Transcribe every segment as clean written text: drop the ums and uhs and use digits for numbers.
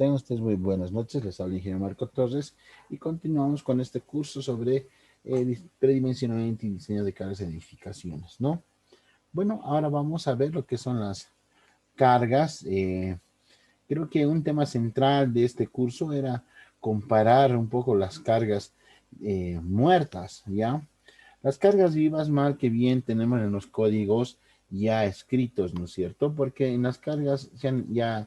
Tengan ustedes muy buenas noches, les habla el ingeniero Marco Torres y continuamos con este curso sobre predimensionamiento y diseño de cargas de edificaciones, ¿no? Bueno, ahora vamos a ver lo que son las cargas. Creo que un tema central de este curso era comparar un poco las cargas muertas, ¿ya? Las cargas vivas, mal que bien, tenemos en los códigos ya escritos, ¿no es cierto? Porque en las cargas ya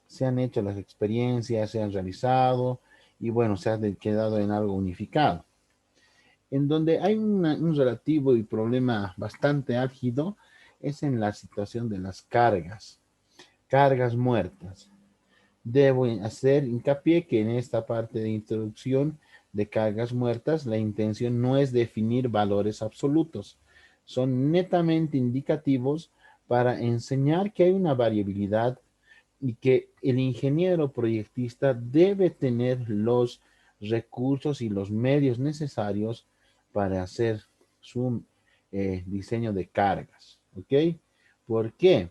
se han hecho las experiencias, se han realizado y bueno, se ha quedado en algo unificado. En donde hay un relativo y problema bastante álgido es en la situación de las cargas, cargas muertas. Debo hacer hincapié que en esta parte de introducción de cargas muertas, la intención no es definir valores absolutos, son netamente indicativos para enseñar que hay una variabilidad y que el ingeniero proyectista debe tener los recursos y los medios necesarios para hacer su diseño de cargas. ¿Ok? ¿Por qué?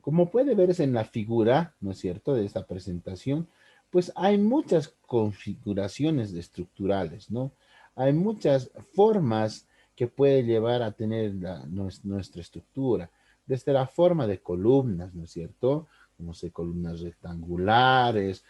Como puede verse en la figura, ¿no es cierto?, de esta presentación, pues hay muchas configuraciones estructurales, ¿no? Hay muchas formas que puede llevar a tener nuestra estructura, desde la forma de columnas, ¿no es cierto? Como sé, columnas rectangulares,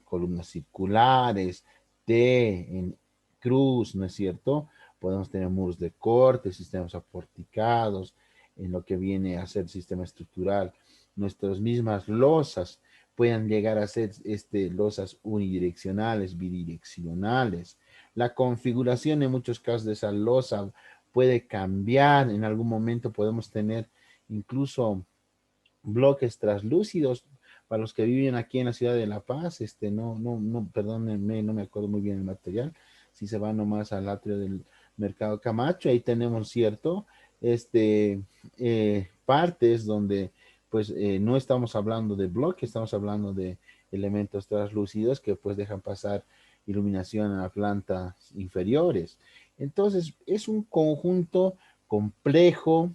columnas circulares, T en cruz, ¿no es cierto? Podemos tener muros de corte, sistemas aporticados, en lo que viene a ser sistema estructural. Nuestras mismas losas puedan llegar a ser losas unidireccionales, bidireccionales. La configuración en muchos casos de esa losa puede cambiar. En algún momento podemos tener incluso bloques translúcidos. Para los que viven aquí en la ciudad de La Paz, perdónenme, no me acuerdo muy bien el material. Si se va nomás al atrio del Mercado Camacho, ahí tenemos, ¿cierto? Partes donde pues no estamos hablando de bloques, estamos hablando de elementos translúcidos que pues dejan pasar iluminación a plantas inferiores. Entonces, es un conjunto complejo,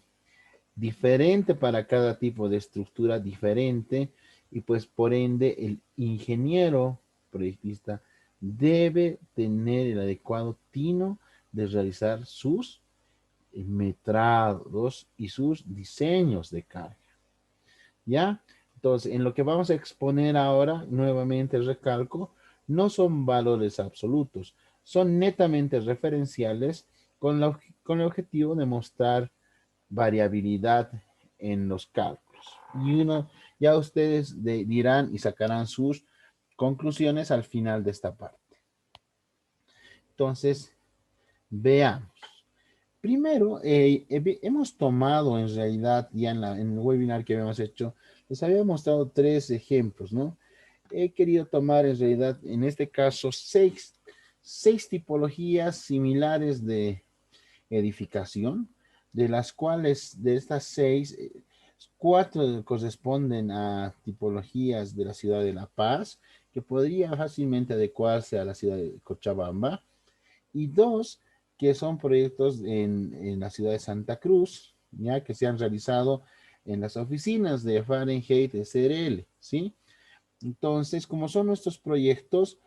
diferente para cada tipo de estructura, diferente, y pues por ende el ingeniero proyectista debe tener el adecuado tino de realizar sus metrados y sus diseños de carga. ¿Ya? Entonces, en lo que vamos a exponer ahora, nuevamente recalco, no son valores absolutos, son netamente referenciales con el objetivo de mostrar variabilidad en los cálculos. Ya ustedes dirán y sacarán sus conclusiones al final de esta parte. Entonces, veamos. Primero, hemos tomado en realidad ya en el webinar que habíamos hecho, les había mostrado tres ejemplos, ¿no? He querido tomar en realidad, en este caso, seis tipologías similares de edificación, de las cuales de estas seis, cuatro corresponden a tipologías de la ciudad de La Paz, que podría fácilmente adecuarse a la ciudad de Cochabamba, y dos que son proyectos en la ciudad de Santa Cruz, ya que se han realizado en las oficinas de Fahrenheit SRL, ¿sí? Entonces, como son nuestros proyectos,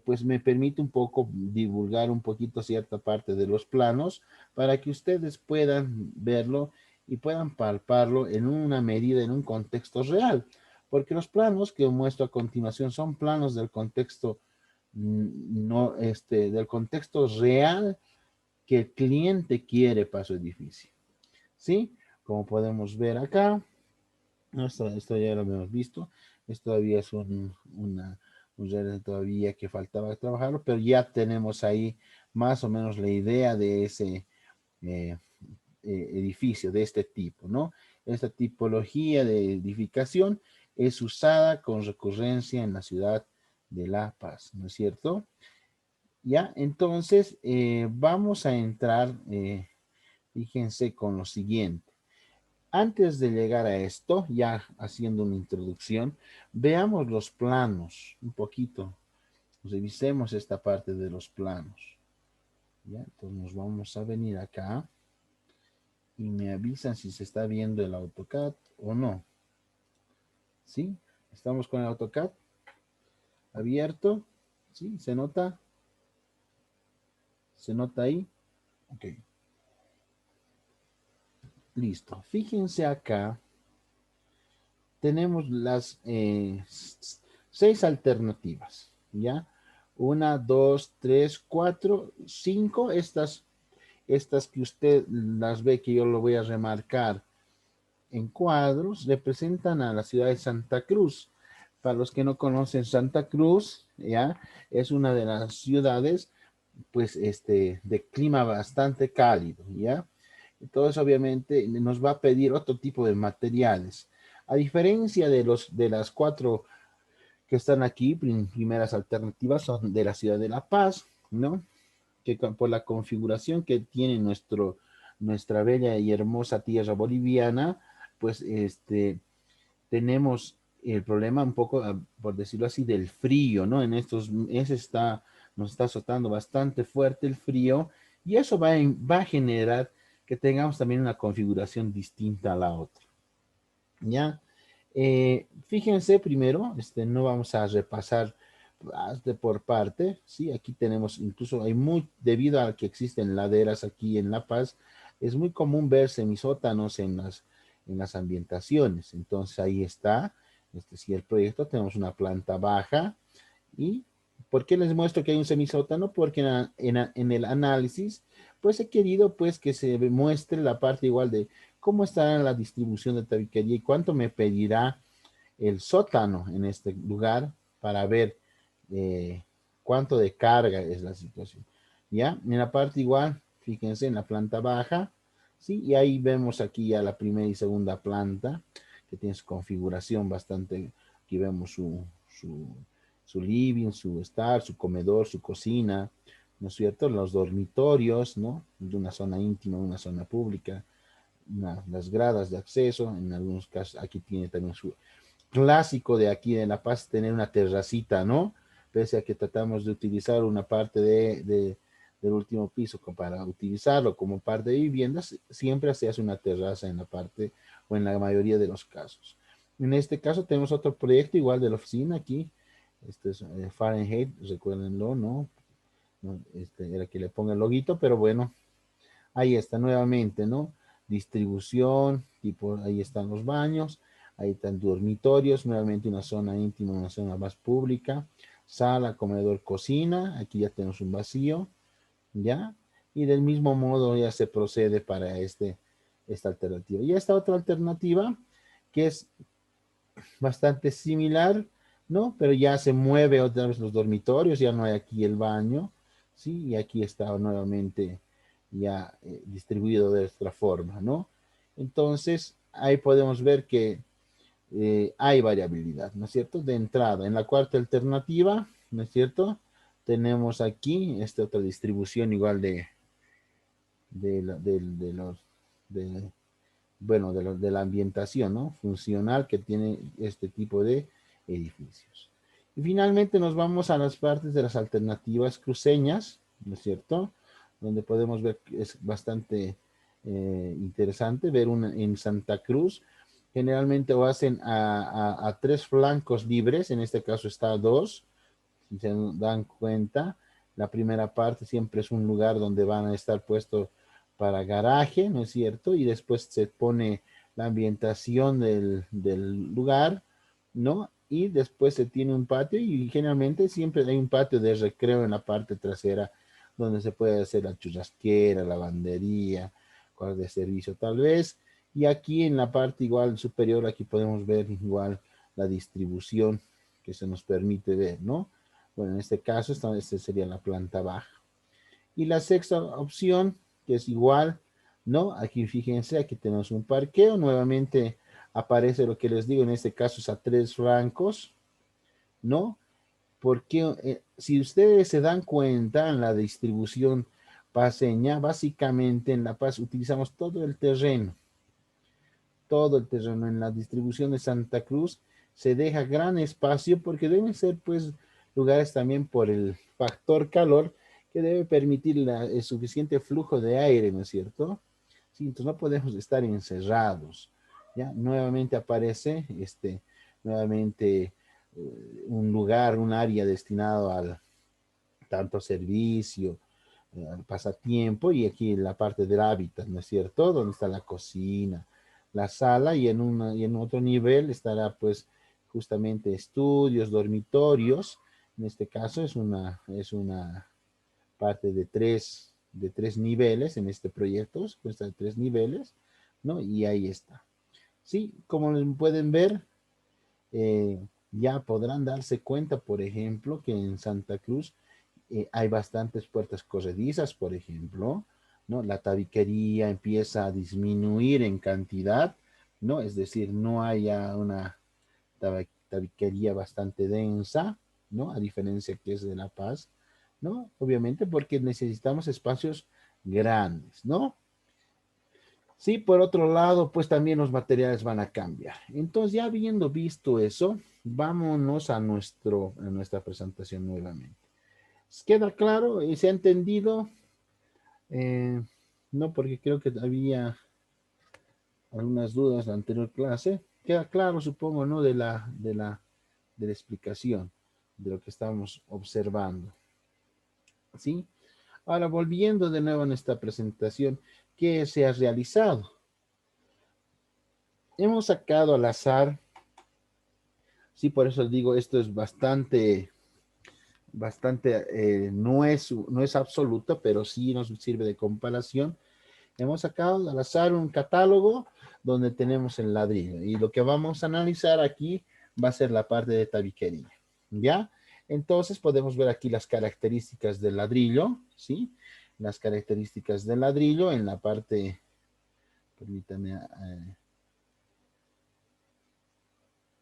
pues me permite un poco divulgar un poquito cierta parte de los planos para que ustedes puedan verlo y puedan palparlo en una medida, en un contexto real. Porque los planos que muestro a continuación son planos del contexto, no, del contexto real que el cliente quiere para su edificio. ¿Sí? Como podemos ver acá, esto ya lo hemos visto. Esto todavía es un render todavía que faltaba trabajarlo, pero ya tenemos ahí más o menos la idea de ese eh, edificio, de este tipo, ¿no? Esta tipología de edificación es usada con recurrencia en la ciudad de La Paz, ¿no es cierto? Ya, entonces vamos a entrar, fíjense, con lo siguiente. Antes de llegar a esto, ya haciendo una introducción, veamos los planos un poquito. Revisemos esta parte de los planos. ¿Ya? Entonces nos vamos a venir acá y me avisan si se está viendo el AutoCAD o no. ¿Sí? ¿Estamos con el AutoCAD? abierto, ¿sí? ¿Se nota? ¿Se nota ahí? Ok, listo. Fíjense acá, tenemos las 6 alternativas, ¿ya? Una, dos, tres, cuatro, cinco. Estas que usted las ve, que yo lo voy a remarcar en cuadros, representan a la ciudad de Santa Cruz. Para los que no conocen Santa Cruz, ¿ya? Es una de las ciudades, pues, de clima bastante cálido, ¿ya? Entonces, obviamente, nos va a pedir otro tipo de materiales. A diferencia de las 4 que están aquí, primeras alternativas son de la ciudad de La Paz, ¿no? Que por la configuración que tiene nuestra bella y hermosa tierra boliviana, pues tenemos el problema un poco, por decirlo así, del frío, ¿no? En estos meses nos está azotando bastante fuerte el frío y eso va a generar que tengamos también una configuración distinta a la otra, ¿ya? Fíjense primero, no vamos a repasar por parte, ¿sí? Aquí tenemos, incluso debido a que existen laderas aquí en La Paz, es muy común ver semisótanos en las ambientaciones. Entonces ahí está, sí, el proyecto, tenemos una planta baja. ¿Y por qué les muestro que hay un semisótano? Porque en el análisis, pues he querido pues que se muestre la parte igual de cómo está la distribución de tabiquería y cuánto me pedirá el sótano en este lugar para ver cuánto de carga es la situación. ¿Ya? En la parte igual, fíjense, en la planta baja, ¿sí? Y ahí vemos aquí ya la primera y segunda planta, que tiene su configuración bastante, aquí vemos su living, su estar, su comedor, su cocina, ¿no es cierto? Los dormitorios, ¿no? De una zona íntima, una zona pública, las gradas de acceso, en algunos casos aquí tiene también su clásico de aquí de La Paz, tener una terracita, ¿no? Pese a que tratamos de utilizar una parte del último piso para utilizarlo como parte de viviendas, siempre se hace una terraza en la parte o en la mayoría de los casos. En este caso tenemos otro proyecto igual de la oficina aquí. Este es Fahrenheit, recuérdenlo, ¿no? Era que le ponga el loguito, pero bueno, ahí está nuevamente, ¿no? Distribución, tipo, ahí están los baños, ahí están dormitorios, nuevamente una zona íntima, una zona más pública, sala, comedor, cocina, aquí ya tenemos un vacío, ¿ya? Y del mismo modo ya se procede para esta alternativa. Y esta otra alternativa, que es bastante similar, ¿no? Pero ya se mueve otra vez los dormitorios, ya no hay aquí el baño, ¿sí? Y aquí está nuevamente ya distribuido de otra forma, ¿no? Entonces, ahí podemos ver que hay variabilidad, ¿no es cierto? De entrada, en la cuarta alternativa, ¿no es cierto? Tenemos aquí esta otra distribución igual de los, de, bueno, de la ambientación, ¿no? Funcional que tiene este tipo de edificios. Y finalmente nos vamos a las partes de las alternativas cruceñas, ¿no es cierto? Donde podemos ver que es bastante interesante ver en Santa Cruz. Generalmente lo hacen a 3 flancos libres, en este caso está a 2, si se dan cuenta. La primera parte siempre es un lugar donde van a estar puestos para garaje, ¿no es cierto? Y después se pone la ambientación del lugar, ¿no? Y después se tiene un patio y generalmente siempre hay un patio de recreo en la parte trasera donde se puede hacer la churrasquera, lavandería, cosas de servicio tal vez. Y aquí en la parte igual superior, aquí podemos ver igual la distribución que se nos permite ver, ¿no? Bueno, en este caso, esta sería la planta baja. Y la sexta opción, que es igual, ¿no? Aquí fíjense, aquí tenemos un parqueo. Nuevamente aparece lo que les digo, en este caso es a 3 francos, ¿no? Porque si ustedes se dan cuenta en la distribución paseña, básicamente en La Paz utilizamos todo el terreno. En la distribución de Santa Cruz se deja gran espacio porque deben ser pues lugares también por el factor calor que debe permitir el suficiente flujo de aire, ¿no es cierto? Sí, entonces no podemos estar encerrados. Ya nuevamente aparece nuevamente un lugar, un área destinado al tanto servicio, al pasatiempo, y aquí la parte del hábitat, ¿no es cierto? Donde está la cocina, la sala, y en otro nivel estará pues justamente estudios, dormitorios. En este caso es una parte de tres niveles en este proyecto, consta de tres niveles, ¿no? Y ahí está. Sí, como pueden ver, eh, ya podrán darse cuenta, por ejemplo, que en Santa Cruz hay bastantes puertas corredizas, por ejemplo, ¿no? La tabiquería empieza a disminuir en cantidad, ¿no? Es decir, no haya una tabiquería bastante densa, ¿no? A diferencia que es de La Paz, ¿no? Obviamente porque necesitamos espacios grandes, ¿no? Sí, por otro lado, pues también los materiales van a cambiar. Entonces, ya habiendo visto eso, vámonos a nuestra presentación nuevamente. ¿Queda claro? ¿Y se ha entendido? Eh, no, porque creo que había algunas dudas en la anterior clase. Queda claro, supongo, ¿no? De la explicación de lo que estamos observando. ¿Sí? Ahora, volviendo de nuevo a nuestra presentación, ¿qué se ha realizado? Hemos sacado al azar, sí, por eso digo, esto es no es absoluto, pero sí nos sirve de comparación. Hemos sacado al azar un catálogo donde tenemos el ladrillo, y lo que vamos a analizar aquí va a ser la parte de tabiquería, ¿ya? Entonces podemos ver aquí las características del ladrillo, ¿sí? Las características del ladrillo en la parte, permítame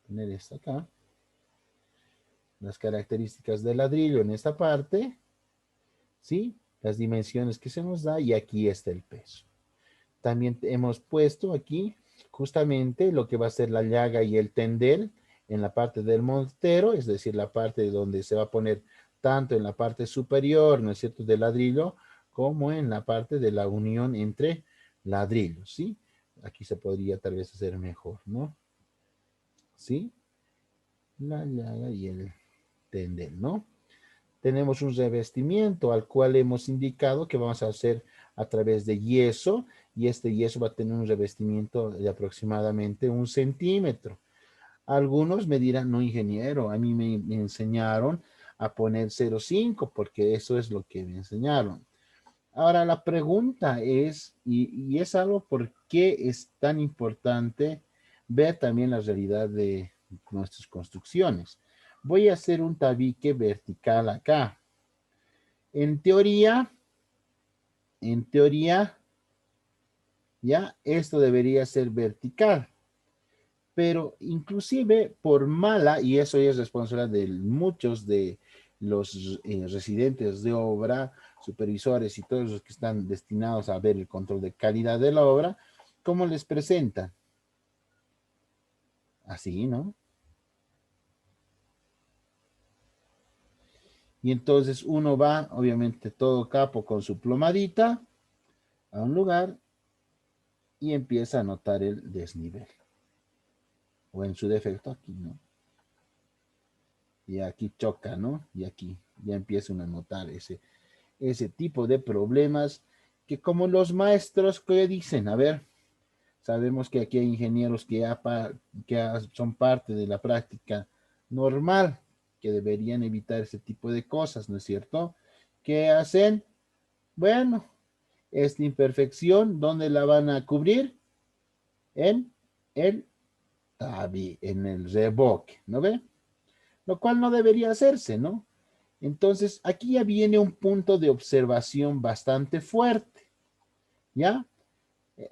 poner esto acá, las características del ladrillo en esta parte, ¿sí? Las dimensiones que se nos da, y aquí está el peso. También hemos puesto aquí justamente lo que va a ser la llaga y el tendel en la parte del mortero, es decir, la parte donde se va a poner tanto en la parte superior, ¿no es cierto?, del ladrillo, como en la parte de la unión entre ladrillos, ¿sí? Aquí se podría tal vez hacer mejor, ¿no? ¿Sí? La llaga y el tendel, ¿no? Tenemos un revestimiento al cual hemos indicado que vamos a hacer a través de yeso, y este yeso va a tener un revestimiento de aproximadamente 1 centímetro. Algunos me dirán, no, ingeniero, a mí me enseñaron a poner 0,5 porque eso es lo que me enseñaron. Ahora la pregunta es, y es algo por qué es tan importante ver también la realidad de nuestras construcciones. Voy a hacer un tabique vertical acá. En teoría, en teoría, ya esto debería ser vertical, pero inclusive por mala, y eso es responsabilidad de muchos de los residentes de obra, supervisores y todos los que están destinados a ver el control de calidad de la obra, ¿cómo les presentan? Así, ¿no? Y entonces uno va, obviamente, todo capo con su plomadita a un lugar y empieza a notar el desnivel. O en su defecto aquí, ¿no? Y aquí choca, ¿no? Y aquí ya empiezan a notar ese tipo de problemas que, como los maestros que dicen, a ver, sabemos que aquí hay ingenieros que son parte de la práctica normal, que deberían evitar ese tipo de cosas, ¿no es cierto? ¿Qué hacen? Bueno, esta imperfección, ¿dónde la van a cubrir? En el tabi, en el reboque, ¿no ve? Lo cual no debería hacerse, ¿no? Entonces, aquí ya viene un punto de observación bastante fuerte, ¿ya?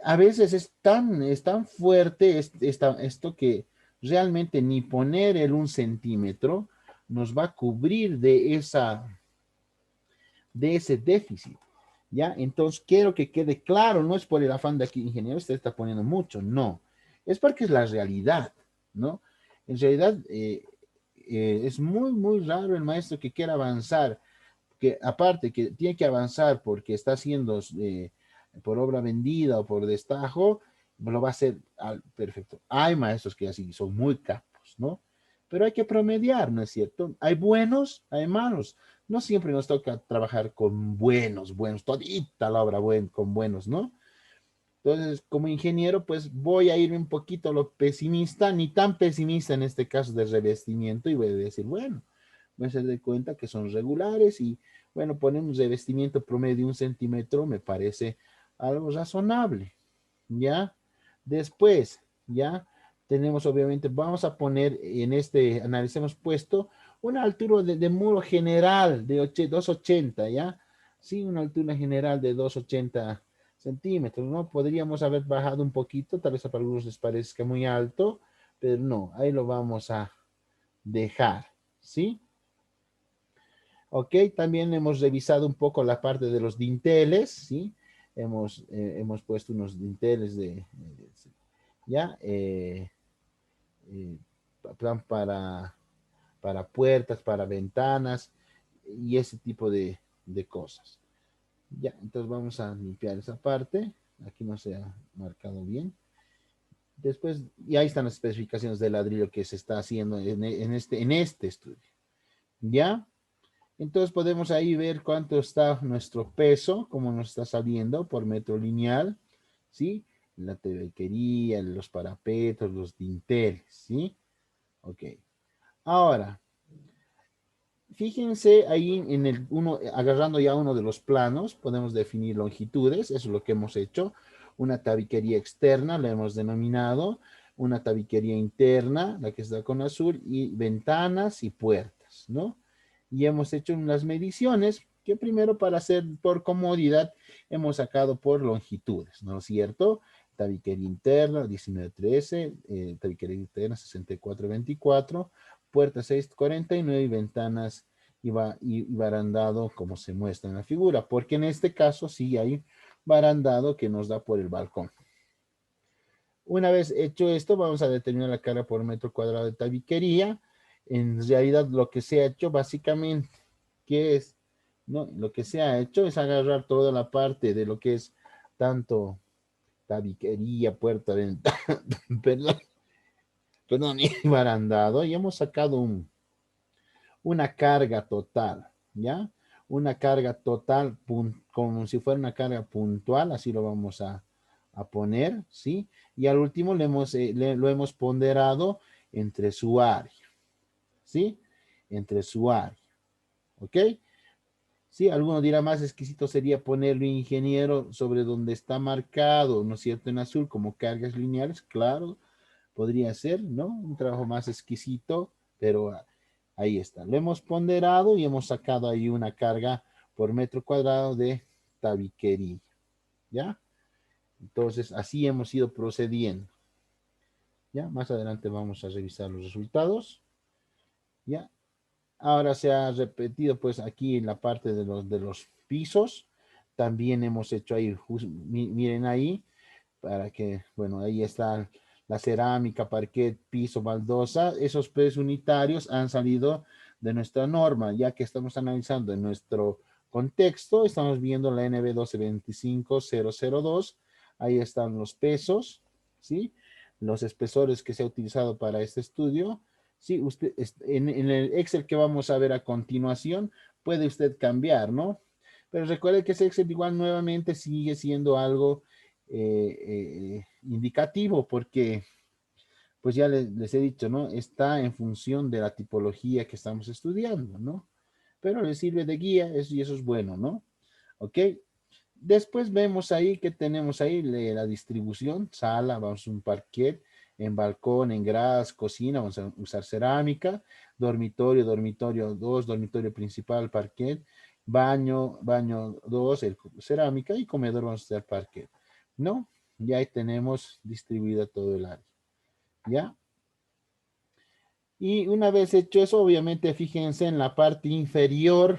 A veces es tan fuerte esto que realmente ni poner el 1 centímetro nos va a cubrir de ese déficit, ¿ya? Entonces, quiero que quede claro, no es por el afán de aquí, ingeniero, usted está poniendo mucho, no. Es porque es la realidad, ¿no? En realidad, es muy, muy raro el maestro que quiera avanzar, que aparte que tiene que avanzar porque está haciendo por obra vendida o por destajo, lo va a hacer perfecto. Hay maestros que así son muy capos, ¿no? pero hay que promediar, ¿no es cierto? Hay buenos, hay malos. No siempre nos toca trabajar con buenos, todita la obra con buenos, ¿no? Entonces, como ingeniero, pues voy a irme un poquito a lo pesimista, ni tan pesimista en este caso de revestimiento, y voy a decir, bueno, me se de cuenta que son regulares y, bueno, poner un revestimiento promedio de 1 centímetro me parece algo razonable, ¿ya? Después, ¿ya? Tenemos, obviamente, vamos a poner en este análisis, hemos puesto una altura de muro general de 280, ¿ya? Sí, una altura general de 280 centímetros, ¿no? Podríamos haber bajado un poquito, tal vez para algunos les parezca muy alto, pero no, ahí lo vamos a dejar, ¿sí? Ok, también hemos revisado un poco la parte de los dinteles, ¿sí? Hemos puesto unos dinteles ¿ya? Eh, para, para puertas, para ventanas y ese tipo de cosas. Ya, entonces vamos a limpiar esa parte. Aquí no se ha marcado bien. Después, y ahí están las especificaciones del ladrillo que se está haciendo en este estudio. ¿Ya? Entonces podemos ahí ver cuánto está nuestro peso, cómo nos está saliendo por metro lineal, ¿sí? La tabiquería, los parapetos, los dinteles, ¿sí? Ok. Ahora, fíjense ahí en el uno, agarrando ya uno de los planos, podemos definir longitudes, eso es lo que hemos hecho. Una tabiquería externa, la hemos denominado, una tabiquería interna, la que está con azul, y ventanas y puertas, ¿no? Y hemos hecho unas mediciones que primero para hacer por comodidad hemos sacado por longitudes, ¿no es cierto? Tabiquería interna 1913, tabiquería interna 6424, puerta 649 y ventanas y barandado como se muestra en la figura, porque en este caso sí hay barandado que nos da por el balcón. Una vez hecho esto, vamos a determinar la carga por metro cuadrado de tabiquería. En realidad lo que se ha hecho básicamente, ¿qué es? ¿No? Lo que se ha hecho es agarrar toda la parte de lo que es tanto tabiquería, puerta, ventana, perdón, perdón, y barandado, y hemos sacado una carga total, ¿ya? Una carga total como si fuera una carga puntual, así lo vamos a poner, ¿sí? Y al último lo hemos ponderado entre su área, ¿sí? Entre su área, ¿ok? Sí, alguno dirá más exquisito sería ponerlo ingeniero sobre donde está marcado, ¿no es cierto? En azul como cargas lineales, claro, podría ser, ¿no? Un trabajo más exquisito, pero ahí está. Lo hemos ponderado y hemos sacado ahí una carga por metro cuadrado de tabiquería, ¿ya? Entonces, así hemos ido procediendo, ¿ya? Más adelante vamos a revisar los resultados, ¿ya? Ahora se ha repetido, pues, aquí en la parte de los pisos. También hemos hecho ahí, miren ahí, para que, bueno, ahí está la cerámica, parquet, piso, baldosa. Esos precios unitarios han salido de nuestra norma, ya que estamos analizando en nuestro contexto, estamos viendo la NB 1225002, ahí están los pesos, ¿sí? Los espesores que se ha utilizado para este estudio. Sí, usted, en el Excel que vamos a ver a continuación, puede usted cambiar, ¿no? Pero recuerde que ese Excel igual nuevamente sigue siendo algo indicativo porque, pues ya les he dicho, ¿no? Está en función de la tipología que estamos estudiando, ¿no? Pero le sirve de guía y eso es bueno, ¿no? ¿Ok? Después vemos ahí que tenemos ahí la distribución, sala, vamos a un parquet, en balcón, en gras, cocina, vamos a usar cerámica, dormitorio, dormitorio 2, dormitorio principal, parquet, baño, baño 2, cerámica y comedor vamos a usar parquet, ¿no? Y ahí tenemos distribuida todo el área, ¿ya? Y una vez hecho eso, obviamente fíjense en la parte inferior,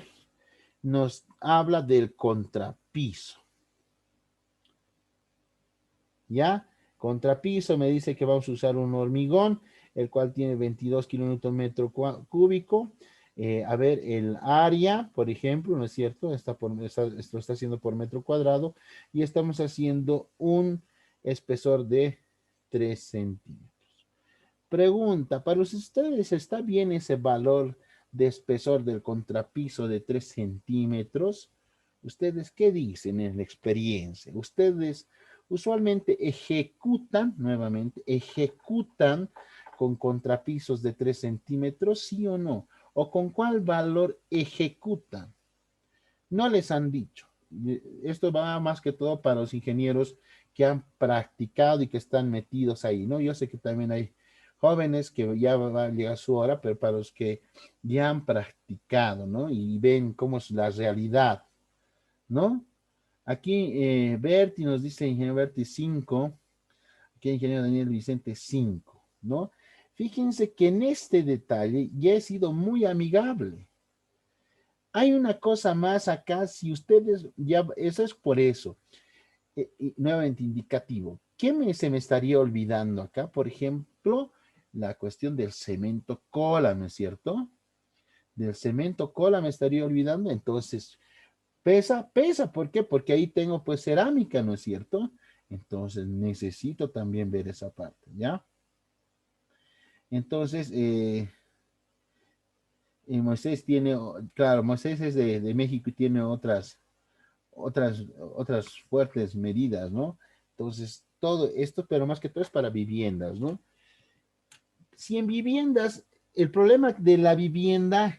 nos habla del contrapiso. ¿Ya? Contrapiso me dice que vamos a usar un hormigón, el cual tiene 22 kilómetros metro cúbico. A ver, el área, por ejemplo, ¿no es cierto? Esto está haciendo por metro cuadrado y estamos haciendo un espesor de 3 centímetros. Pregunta, ¿para ustedes está bien ese valor de espesor del contrapiso de 3 centímetros? ¿Ustedes qué dicen en la experiencia? ¿Ustedes usualmente ejecutan, nuevamente, ejecutan con contrapisos de 3 centímetros, sí o no? ¿O con cuál valor ejecutan? No les han dicho. Esto va más que todo para los ingenieros que han practicado y que están metidos ahí, ¿no? Yo sé que también hay jóvenes que ya va a llegar su hora, pero para los que ya han practicado, ¿no? Y ven cómo es la realidad, ¿no? Aquí Berti nos dice, ingeniero Berti 5, aquí ingeniero Daniel Vicente 5, ¿no? Fíjense que en este detalle ya he sido muy amigable. Hay una cosa más acá, si ustedes ya, eso es por eso, y nuevamente indicativo. Se me estaría olvidando acá? Por ejemplo, la cuestión del cemento cola, ¿no es cierto? Del cemento cola me estaría olvidando, entonces pesa, ¿por qué? Porque ahí tengo pues cerámica, ¿no es cierto? Entonces necesito también ver esa parte, ¿ya? Entonces, Moisés tiene, claro, Moisés es de México y tiene otras fuertes medidas, ¿no? Entonces, todo esto, pero más que todo es para viviendas, ¿no? Si en viviendas, el problema de la vivienda,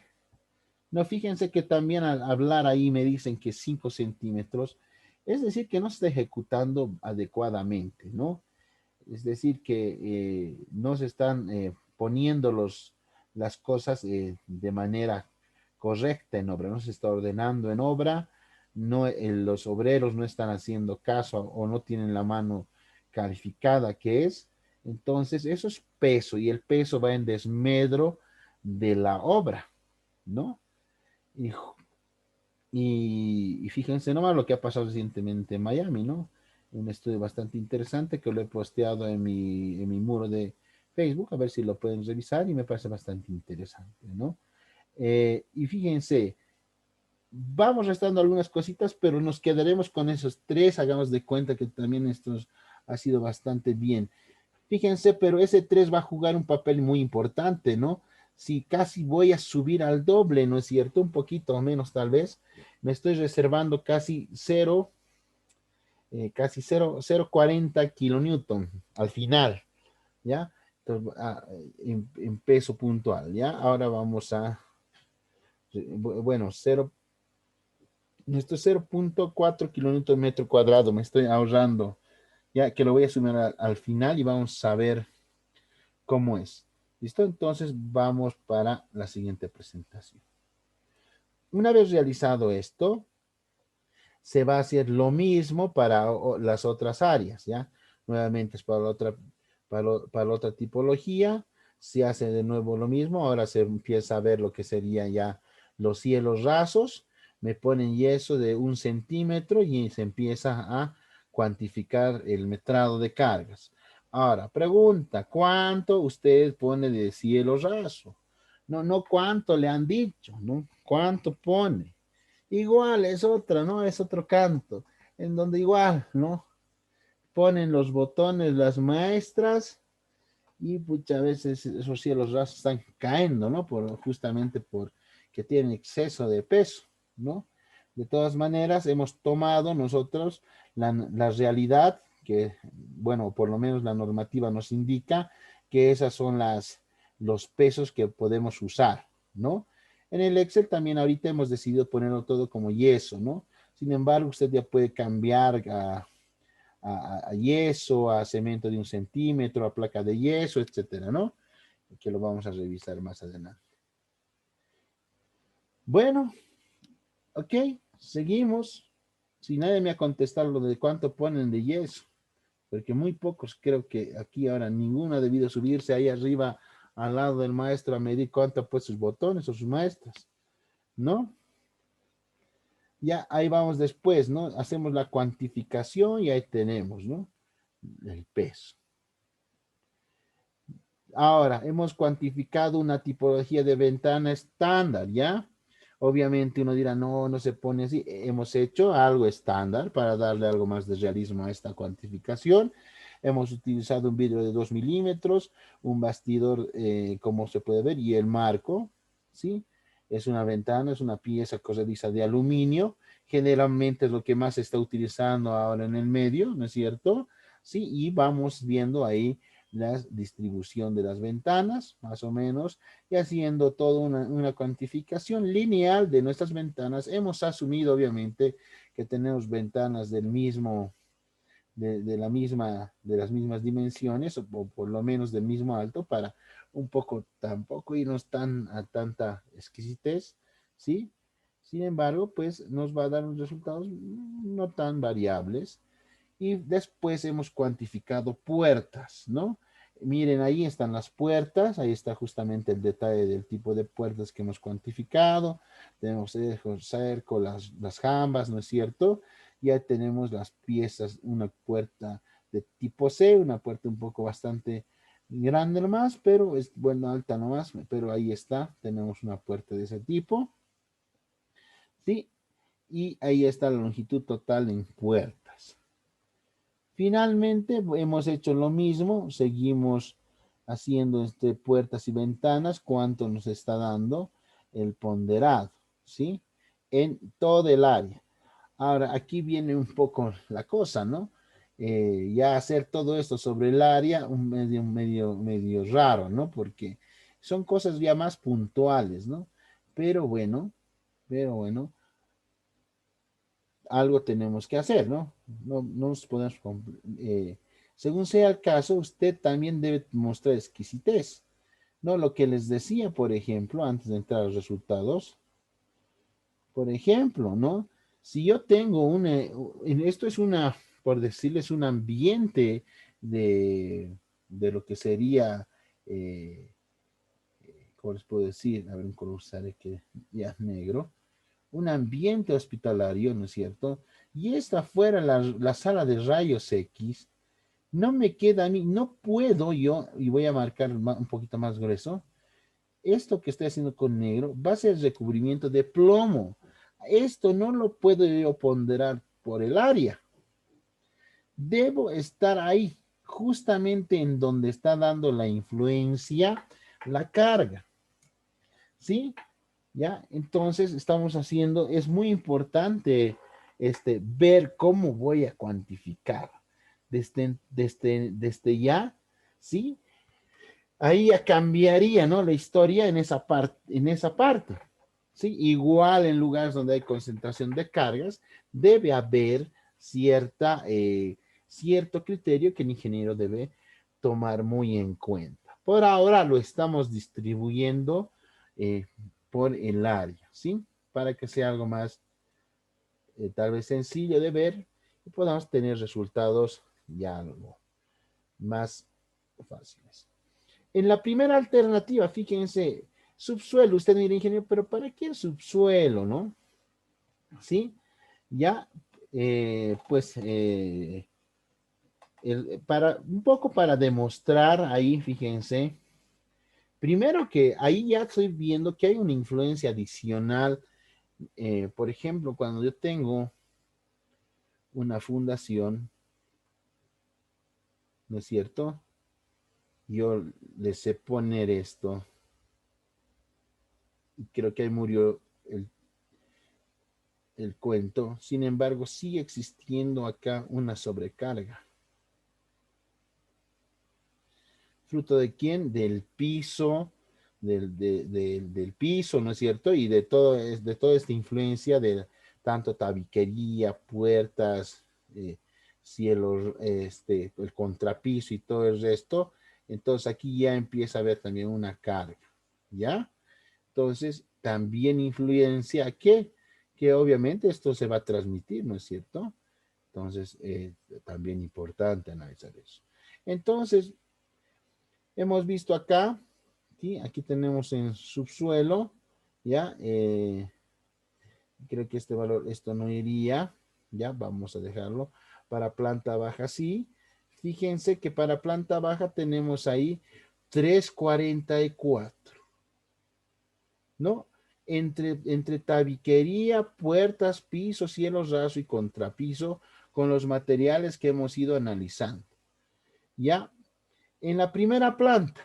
no, fíjense que también al hablar ahí me dicen que 5 centímetros, es decir, que no se está ejecutando adecuadamente, ¿no? Es decir, que no se están poniendo las cosas de manera correcta en obra, no se está ordenando en obra, no, los obreros no están haciendo caso o no tienen la mano calificada que es, entonces eso es peso y el peso va en desmedro de la obra, ¿no? Y, y fíjense nomás lo que ha pasado recientemente en Miami, ¿no? Un estudio bastante interesante que lo he posteado en mi muro de Facebook, a ver si lo pueden revisar y me parece bastante interesante, ¿no? Y fíjense, vamos restando algunas cositas, pero nos quedaremos con esos tres, hagamos de cuenta que también esto ha sido bastante bien. Fíjense, pero ese 3 va a jugar un papel muy importante, ¿no? Si casi voy a subir al doble, ¿no es cierto? Un poquito menos tal vez. Me estoy reservando casi 0, casi 0,40 kilonewton al final, ¿ya? Entonces, en peso puntual, ¿ya? Ahora vamos a, bueno, 0, esto es 0,4 kilonewton metro cuadrado, me estoy ahorrando, ya que lo voy a sumar al final y vamos a ver cómo es. ¿Listo? Entonces vamos para la siguiente presentación. Una vez realizado esto, se va a hacer lo mismo para las otras áreas, ¿ya? Nuevamente es para la otra, para la otra tipología, se hace de nuevo lo mismo, ahora se empieza a ver lo que serían ya los cielos rasos, me ponen yeso de 1 centímetro y se empieza a cuantificar el metrado de cargas. Ahora, pregunta, ¿cuánto usted pone de cielo raso? No, no cuánto le han dicho, ¿no? ¿Cuánto pone? Igual es otra, ¿no? Es otro canto, en donde igual, ¿no? Ponen los botones las maestras y muchas veces esos cielos rasos están cayendo, ¿no? Justamente por que tienen exceso de peso, ¿no? De todas maneras, hemos tomado nosotros la realidad que, bueno, por lo menos la normativa nos indica que esas son los pesos que podemos usar, ¿no? En el Excel también ahorita hemos decidido ponerlo todo como yeso, ¿no? Sin embargo, usted ya puede cambiar a yeso, a cemento de 1 centímetro, a placa de yeso, etcétera, ¿no? Que lo vamos a revisar más adelante. Bueno, ok, seguimos. Si nadie me ha contestado lo de cuánto ponen de yeso, porque muy pocos creo que aquí ahora ninguno ha debido subirse ahí arriba al lado del maestro a medir cuánto ha puesto sus botones o sus maestras, ¿no? Ya ahí vamos después, ¿no? Hacemos la cuantificación y ahí tenemos, ¿no? El peso. Ahora, hemos cuantificado una tipología de ventana estándar, ¿ya? Obviamente uno dirá, no, no se pone así. Hemos hecho algo estándar para darle algo más de realismo a esta cuantificación. Hemos utilizado un vidrio de 2 milímetros, un bastidor, como se puede ver, y el marco, ¿sí? Es una ventana, es una pieza corrediza de aluminio. Generalmente es lo que más se está utilizando ahora en el medio, ¿no es cierto? Sí, y vamos viendo ahí la distribución de las ventanas, más o menos, y haciendo toda una cuantificación lineal de nuestras ventanas. Hemos asumido, obviamente, que tenemos ventanas del mismo, de las mismas dimensiones, o por lo menos del mismo alto, para un poco tampoco irnos a tanta exquisitez, ¿sí? Sin embargo, pues nos va a dar unos resultados no tan variables. Y después hemos cuantificado puertas, ¿no? Miren, ahí están las puertas, ahí está justamente el detalle del tipo de puertas que hemos cuantificado. Tenemos el cerco, las jambas, ¿no es cierto? Ya tenemos las piezas, una puerta de tipo C, una puerta un poco bastante grande nomás, pero es bueno, alta nomás, pero ahí está, tenemos una puerta de ese tipo, ¿sí? Y ahí está la longitud total en puertas. Finalmente hemos hecho lo mismo, seguimos haciendo puertas y ventanas, cuánto nos está dando el ponderado, ¿sí? En todo el área. Ahora, aquí viene un poco la cosa, ¿no? Ya hacer todo esto sobre el área, medio raro, ¿no? Porque son cosas ya más puntuales, ¿no? Pero bueno, pero bueno, algo tenemos que hacer, ¿no? No nos podemos, según sea el caso, usted también debe mostrar exquisitez, ¿no? Lo que les decía, por ejemplo, antes de entrar a los resultados, por ejemplo, ¿no? Si yo tengo esto es por decirles, un ambiente de lo que sería, eh, ¿cómo les puedo decir? A ver, un color usaré que ya es negro, un ambiente hospitalario, ¿no es cierto? Y esta fuera la sala de rayos X, no me queda a mí, no puedo yo, y voy a marcar un poquito más grueso, esto que estoy haciendo con negro va a ser recubrimiento de plomo. Esto no lo puedo yo ponderar por el área. Debo estar ahí, justamente en donde está dando la influencia, la carga. ¿Sí? ¿Ya? Entonces estamos haciendo, es muy importante ver cómo voy a cuantificar desde ya, ¿sí? Ahí ya cambiaría, ¿no? La historia en esa parte, ¿sí? Igual en lugares donde hay concentración de cargas, debe haber cierto criterio que el ingeniero debe tomar muy en cuenta. Por ahora lo estamos distribuyendo eh, por el área, ¿sí? Para que sea algo más, tal vez sencillo de ver y podamos tener resultados ya algo más fáciles. En la primera alternativa, fíjense, subsuelo, usted me dirá, ingeniero, pero ¿para qué el subsuelo, no? ¿Sí? Ya, pues, un poco para demostrar ahí, fíjense, primero que ahí ya estoy viendo que hay una influencia adicional. Por ejemplo, cuando yo tengo una fundación, ¿no es cierto? Yo le sé poner esto, y creo que ahí murió el cuento. Sin embargo, sigue existiendo acá una sobrecarga. ¿Fruto de quién? Del piso, del piso, ¿no es cierto? Y de toda esta influencia de tanto tabiquería, puertas, cielos, el contrapiso y todo el resto. Entonces aquí ya empieza a haber también una carga, ¿ya? Entonces también influencia que obviamente esto se va a transmitir, ¿no es cierto? Entonces, también importante analizar eso. Entonces, hemos visto acá, ¿sí? Aquí tenemos en subsuelo, ¿ya? Creo que este valor, esto no iría, ¿ya? Vamos a dejarlo. Para planta baja, sí. Fíjense que para planta baja tenemos ahí 344, ¿no? Entre tabiquería, puertas, piso, cielo raso y contrapiso, con los materiales que hemos ido analizando. Ya, en la primera planta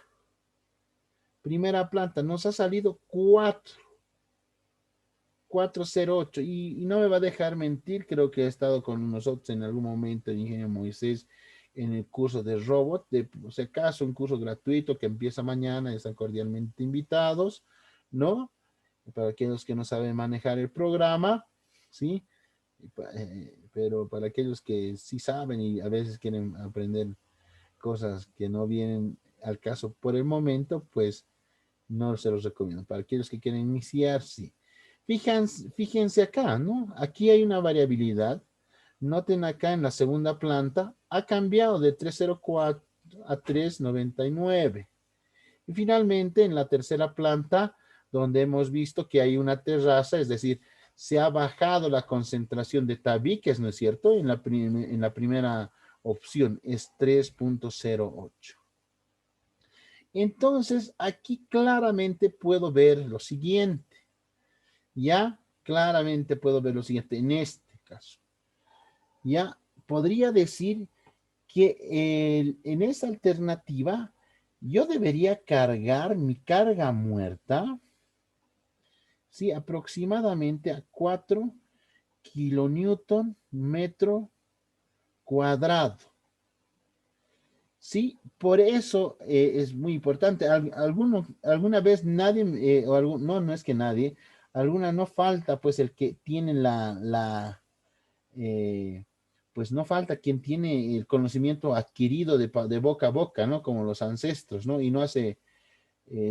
nos ha salido 408 y no me va a dejar mentir, creo que ha estado con nosotros en algún momento el ingeniero Moisés en el curso de robot, de por si acaso un curso gratuito que empieza mañana, están cordialmente invitados, ¿no? Para aquellos que no saben manejar el programa, ¿sí? Pero para aquellos que sí saben y a veces quieren aprender cosas que no vienen al caso por el momento, pues no se los recomiendo. Para aquellos que quieren iniciar, sí. Fíjense acá, ¿no? Aquí hay una variabilidad. Noten acá en la segunda planta, ha cambiado de 304 a 399. Y finalmente en la tercera planta, donde hemos visto que hay una terraza, es decir, se ha bajado la concentración de tabiques, ¿no es cierto? En la primera opción es 3.08. Entonces, aquí claramente puedo ver lo siguiente. Ya claramente puedo ver lo siguiente en este caso. Ya podría decir que en esa alternativa yo debería cargar mi carga muerta, sí, aproximadamente a 4 kilonewton metro cuadrado. Sí, por eso es muy importante. Alguna vez nadie, no es que nadie, alguna no falta, pues el que tiene eh, pues no falta quien tiene el conocimiento adquirido de boca a boca, ¿no? Como los ancestros, ¿no? Y no hace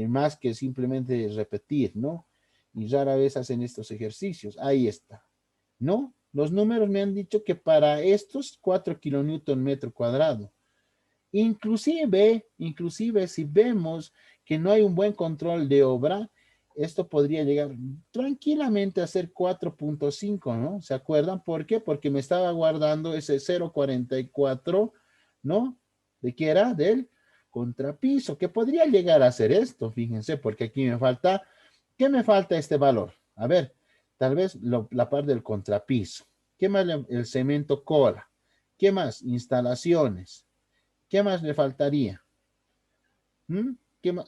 más que simplemente repetir, ¿no? Y rara vez hacen estos ejercicios. Ahí está, ¿no? Los números me han dicho que para estos 4 kilonewton metro cuadrado, inclusive si vemos que no hay un buen control de obra, esto podría llegar tranquilamente a ser 4.5, ¿no? ¿Se acuerdan? ¿Por qué? Porque me estaba guardando ese 0.44, ¿no? ¿De qué era? Del contrapiso, que podría llegar a ser esto, fíjense, porque aquí me falta, ¿qué me falta este valor? A ver, tal vez la parte del contrapiso. ¿Qué más? El cemento cola. ¿Qué más? Instalaciones. ¿Qué más le faltaría? ¿Mm? ¿Qué más?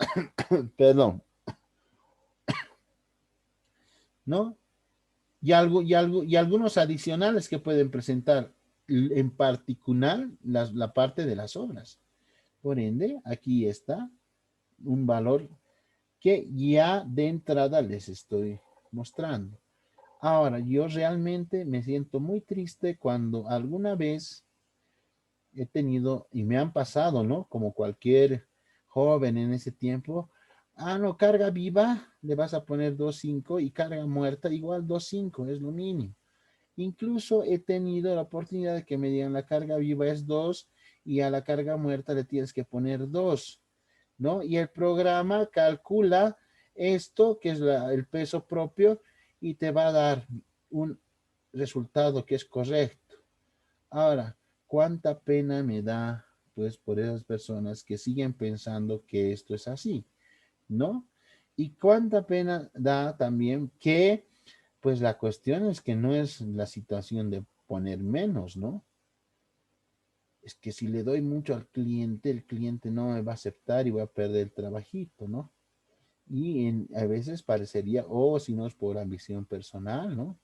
Perdón, ¿no? Y algunos adicionales que pueden presentar, en particular la parte de las obras. Por ende, aquí está un valor que ya de entrada les estoy mostrando. Ahora, yo realmente me siento muy triste cuando alguna vez he tenido, y me han pasado, ¿no? Como cualquier joven en ese tiempo, no, carga viva, le vas a poner 2.5 y carga muerta igual 2.5, es lo mínimo. Incluso he tenido la oportunidad de que me digan la carga viva es 2 y a la carga muerta le tienes que poner 2, ¿no? Y el programa calcula esto, que es el peso propio, y te va a dar un resultado que es correcto. Ahora, cuánta pena me da, pues, por esas personas que siguen pensando que esto es así, ¿no? Y cuánta pena da también que, pues, la cuestión es que no es la situación de poner menos, ¿no? Es que si le doy mucho al cliente, el cliente no me va a aceptar y voy a perder el trabajito, ¿no? Y a veces parecería, si no es por ambición personal, ¿no?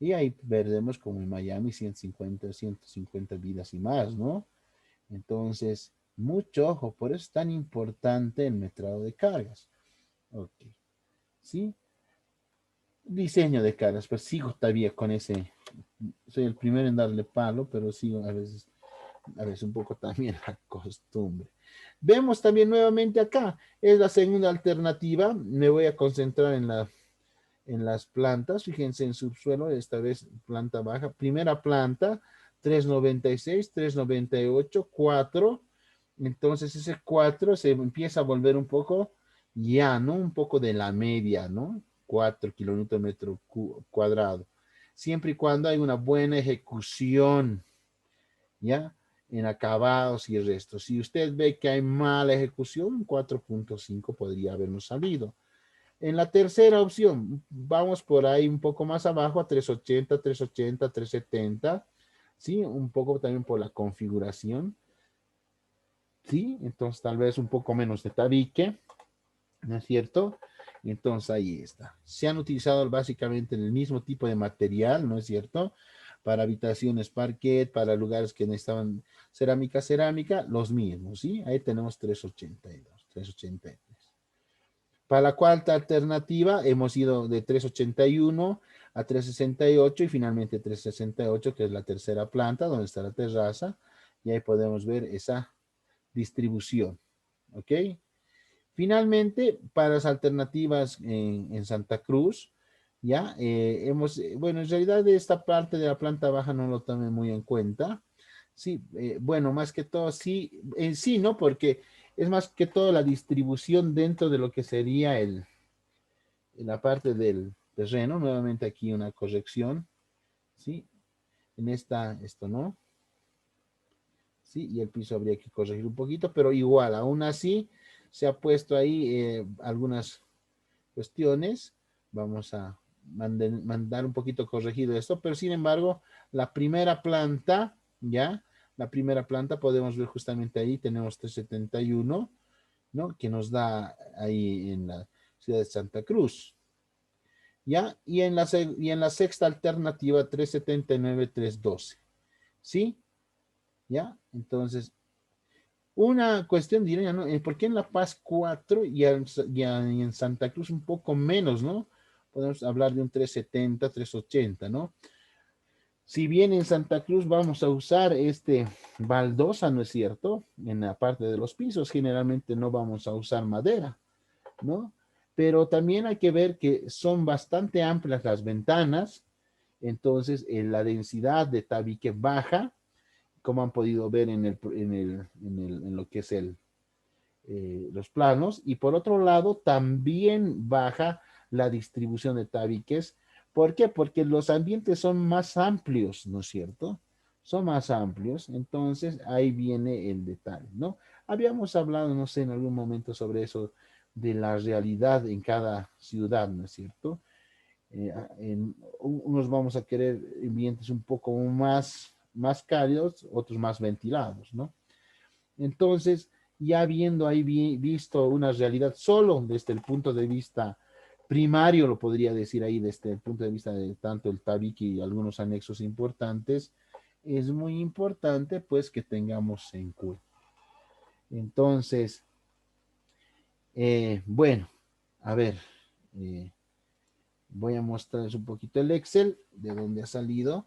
Y ahí perdemos como en Miami 150 vidas y más, ¿no? Entonces, mucho ojo, por eso es tan importante el metrado de cargas. Ok, ¿sí? Diseño de cargas, pues sigo todavía con ese, soy el primero en darle palo, pero sigo a veces un poco también la costumbre. Vemos también nuevamente acá, es la segunda alternativa, me voy a concentrar en las plantas, fíjense en subsuelo, esta vez planta baja, primera planta, 396, 398, 4. Entonces ese 4 se empieza a volver un poco ya, ¿no? Un poco de la media, ¿no? 4 kilómetros metro cuadrado. Siempre y cuando hay una buena ejecución, ¿ya? En acabados y el resto. Si usted ve que hay mala ejecución, 4.5 podría habernos salido. En la tercera opción, vamos por ahí un poco más abajo a 380, 380, 370, ¿sí? Un poco también por la configuración. ¿sí? Entonces tal vez un poco menos de tabique, ¿no es cierto? Entonces ahí está. Se han utilizado básicamente el mismo tipo de material, ¿no es cierto? Para habitaciones parquet, para lugares que necesitaban cerámica, los mismos, ¿sí? Ahí tenemos 382, 383. Para la cuarta alternativa hemos ido de 381 a 368 y finalmente 368, que es la tercera planta, donde está la terraza, y ahí podemos ver esa distribución, ¿ok? Finalmente, para las alternativas en Santa Cruz, ya bueno, en realidad esta parte de la planta baja no lo tomé muy en cuenta. Sí, bueno, más que todo, sí, en sí, ¿no? Porque es más que todo la distribución dentro de lo que sería en la parte del terreno. Nuevamente aquí una corrección, ¿sí? En esto no, ¿sí? Y el piso habría que corregir un poquito, pero igual, aún así, se ha puesto ahí algunas cuestiones. Vamos a mandar un poquito corregido esto, pero sin embargo, la primera planta, ¿ya? La primera planta podemos ver justamente ahí, tenemos 371, ¿no? Que nos da ahí en la ciudad de Santa Cruz, ¿ya? Y en la sexta alternativa, 379, 312, ¿sí? ¿Ya? Entonces, una cuestión diría, ¿no? ¿Por qué en La Paz 4 y en Santa Cruz un poco menos, ¿no? Podemos hablar de un 370, 380, ¿no? Si bien en Santa Cruz vamos a usar baldosa, ¿no es cierto? En la parte de los pisos generalmente no vamos a usar madera, ¿no? Pero también hay que ver que son bastante amplias las ventanas, entonces la densidad de tabique baja, como han podido ver en lo que es los planos, y por otro lado también baja la distribución de tabiques. ¿Por qué? Porque los ambientes son más amplios, ¿no es cierto? Son más amplios, entonces ahí viene el detalle, ¿no? Habíamos hablado, no sé, en algún momento sobre eso de la realidad en cada ciudad, ¿no es cierto? Unos vamos a querer ambientes un poco más cálidos, otros más ventilados, ¿no? Entonces, ya viendo ahí visto una realidad solo desde el punto de vista primario, lo podría decir ahí desde el punto de vista de tanto el tabique y algunos anexos importantes, es muy importante pues que tengamos en cuenta. Entonces, bueno, a ver, eh, voy a mostrarles un poquito el Excel de dónde ha salido,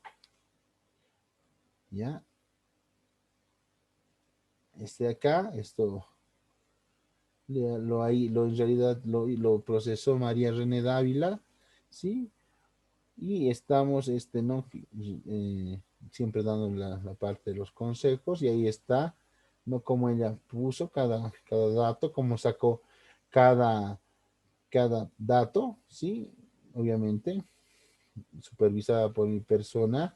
¿ya? De acá, esto en realidad lo procesó María René Dávila, ¿sí? Y estamos, ¿no? Eh, Siempre dando la parte de los consejos y ahí está, ¿no? Como ella puso cada dato, como sacó cada, cada dato, ¿sí? Obviamente, supervisada por mi persona,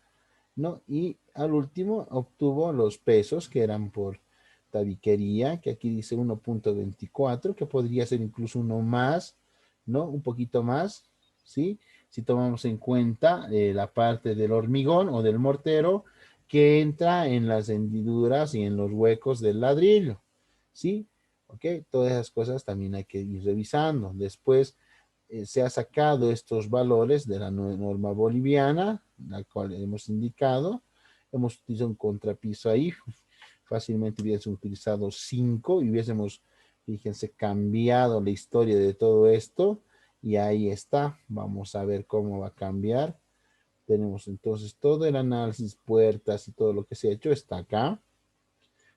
¿no? Y al último obtuvo los pesos que eran por tabiquería, que aquí dice 1.24, que podría ser incluso uno más, ¿no? Un poquito más, ¿sí? Si tomamos en cuenta la parte del hormigón o del mortero que entra en las hendiduras y en los huecos del ladrillo, ¿sí? ¿Ok? Todas esas cosas también hay que ir revisando. Después se ha sacado estos valores de la norma boliviana, la cual hemos indicado. Hemos utilizado un contrapiso ahí. Fácilmente hubiésemos utilizado 5 y hubiésemos, fíjense, cambiado la historia de todo esto. Y ahí está. Vamos a ver cómo va a cambiar. Tenemos entonces todo el análisis, puertas y todo lo que se ha hecho está acá.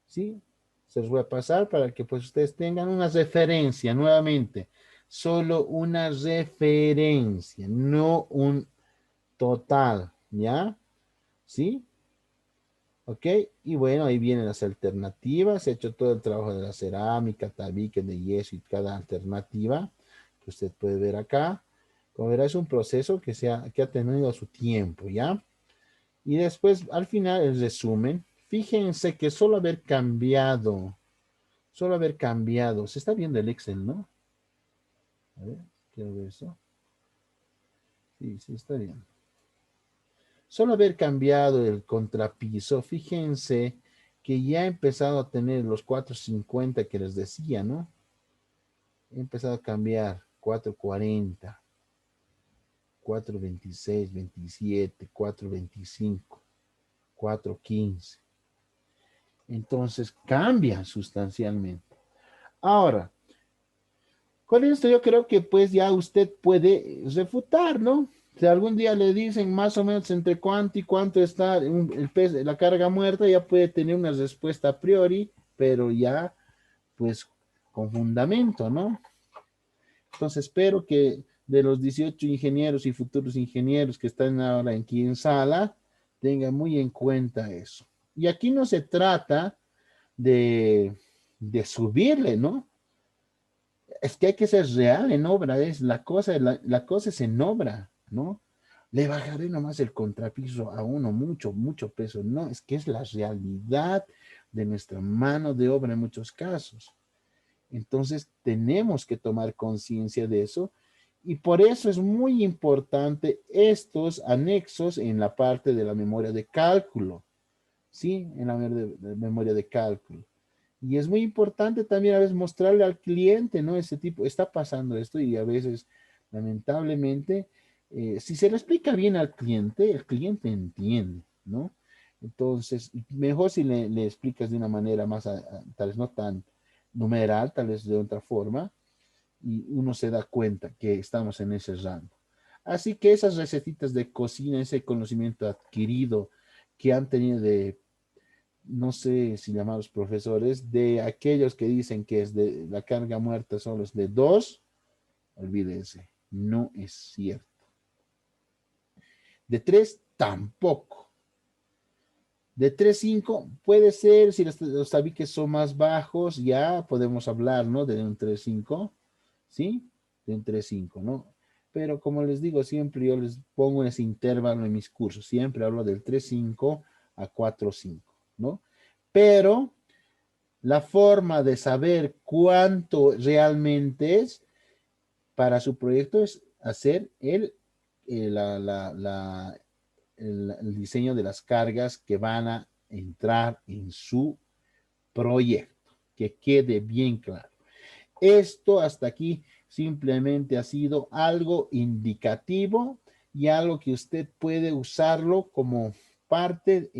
¿Sí? Se los voy a pasar para que pues ustedes tengan una referencia nuevamente. Solo una referencia, no un total, ¿ya? ¿Sí? ¿Ok? Y bueno, ahí vienen las alternativas. Se ha hecho todo el trabajo de la cerámica, tabique, de yeso y cada alternativa que usted puede ver acá. Como verá, es un proceso que ha tenido su tiempo, ¿ya? Y después, al final, el resumen. Fíjense que solo haber cambiado, se está viendo el Excel, ¿no? A ver, quiero ver eso. Sí, sí, está bien. Solo haber cambiado el contrapiso, fíjense que ya he empezado a tener los 450 que les decía, ¿no? He empezado a cambiar 440, 426, 27, 425, 415. Entonces cambia sustancialmente. Ahora, con esto yo creo que pues ya usted puede refutar, ¿no? Si algún día le dicen más o menos entre cuánto y cuánto está el peso, la carga muerta, ya puede tener una respuesta a priori, pero ya pues con fundamento, ¿no? Entonces espero que de los 18 ingenieros y futuros ingenieros que están ahora aquí en sala, tengan muy en cuenta eso. Y aquí no se trata de, de subirle, ¿no? Es que hay que ser real en obra, es la cosa es en obra, ¿no? Le bajaré nomás el contrapiso a uno, mucho, mucho peso. No, es que es la realidad de nuestra mano de obra en muchos casos. Entonces tenemos que tomar conciencia de eso y por eso es muy importante estos anexos en la parte de la memoria de cálculo, ¿sí? En la memoria de cálculo. Y es muy importante también a veces mostrarle al cliente, ¿no? Ese tipo, está pasando esto y a veces, lamentablemente, si se le explica bien al cliente, el cliente entiende, ¿no? Entonces, mejor si le explicas de una manera más, tal vez no tan numeral, tal vez de otra forma, y uno se da cuenta que estamos en ese rango. Así que esas recetitas de cocina, ese conocimiento adquirido que han tenido de no sé si llamados profesores, de aquellos que dicen que es de la carga muerta solo es de 2, olvídense, no es cierto. De 3 tampoco. De 3,5 puede ser, si los tabiques son más bajos, ya podemos hablar, ¿no? De un 3,5, ¿sí? De un 3,5, ¿no? Pero como les digo, siempre yo les pongo ese intervalo en mis cursos, siempre hablo del 3,5 a 4,5, ¿no? Pero la forma de saber cuánto realmente es para su proyecto es hacer el diseño de las cargas que van a entrar en su proyecto, que quede bien claro. Esto hasta aquí simplemente ha sido algo indicativo y algo que usted puede usarlo como parte,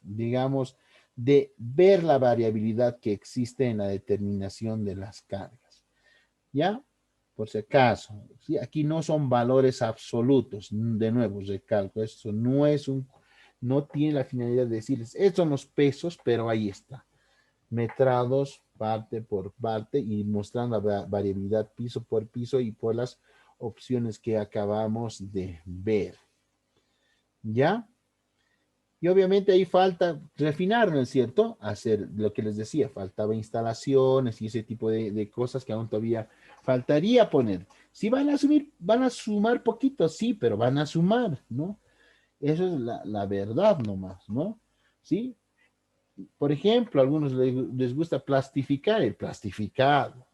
digamos, de ver la variabilidad que existe en la determinación de las cargas. ¿Ya? Por si acaso, ¿sí? Aquí no son valores absolutos. De nuevo, recalco, esto no tiene la finalidad de decirles, estos son los pesos, pero ahí está metrados parte por parte y mostrando la variabilidad piso por piso y por las opciones que acabamos de ver. ¿Ya? Y obviamente ahí falta refinar, ¿no es cierto? Hacer lo que les decía, faltaba instalaciones y ese tipo de cosas que aún todavía faltaría poner. Si van a subir, van a sumar poquito, sí, pero van a sumar, ¿no? Eso es la verdad nomás, ¿no? ¿Sí? Por ejemplo, a algunos les gusta plastificar el plastificado,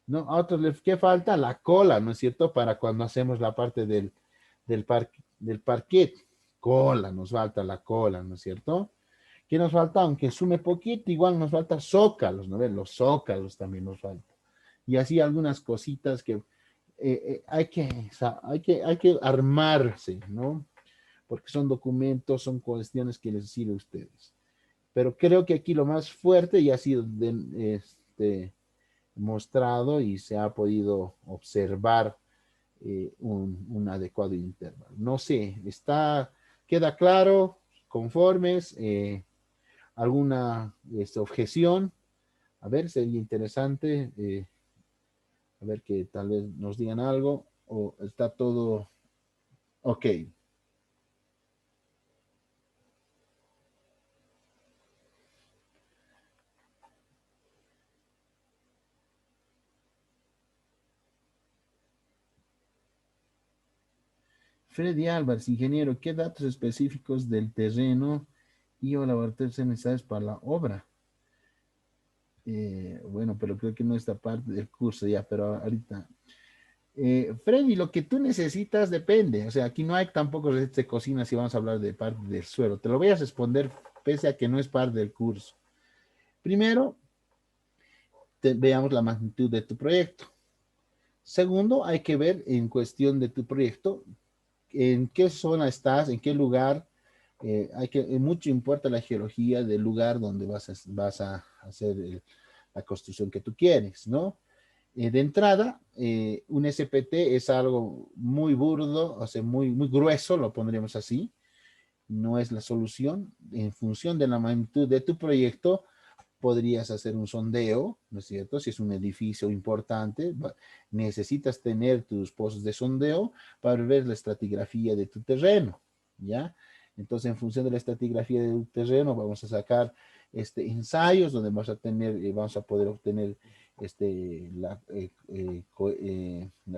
¿no? A otros les, ¿qué falta? La cola, ¿no es cierto? Para cuando hacemos la parte del parquet. Cola, nos falta la cola, ¿no es cierto? ¿Qué nos falta? Aunque sume poquito, igual nos falta zócalos, ¿no ven? Los zócalos también nos faltan. Y así algunas cositas que hay que armarse, ¿no? Porque son documentos, son cuestiones que les sirven a ustedes. Pero creo que aquí lo más fuerte ya ha sido mostrado y se ha podido observar un adecuado intervalo. No sé, queda claro, conformes, alguna objeción. A ver, sería interesante, a ver que tal vez nos digan algo o está todo ok. Freddy Álvarez, ingeniero, ¿qué datos específicos del terreno y o laboratorios son necesarios para la obra? Bueno, pero creo que no está parte del curso ya, pero ahorita. Freddy, lo que tú necesitas depende. O sea, aquí no hay tampoco recetas de cocina si vamos a hablar de parte del suelo. Te lo voy a responder pese a que no es parte del curso. Primero, veamos la magnitud de tu proyecto. Segundo, hay que ver en cuestión de tu proyecto, en qué zona estás, en qué lugar. Mucho importa la geología del lugar donde vas a hacer la construcción que tú quieres, ¿no? De entrada, un SPT es algo muy burdo, o sea, muy grueso, lo pondríamos así. No es la solución. En función de la magnitud de tu proyecto, podrías hacer un sondeo, ¿no es cierto? Si es un edificio importante, necesitas tener tus pozos de sondeo para ver la estratigrafía de tu terreno, ¿ya? Entonces, en función de la estratigrafía de tu terreno, vamos a sacar ensayos donde vamos a poder obtener la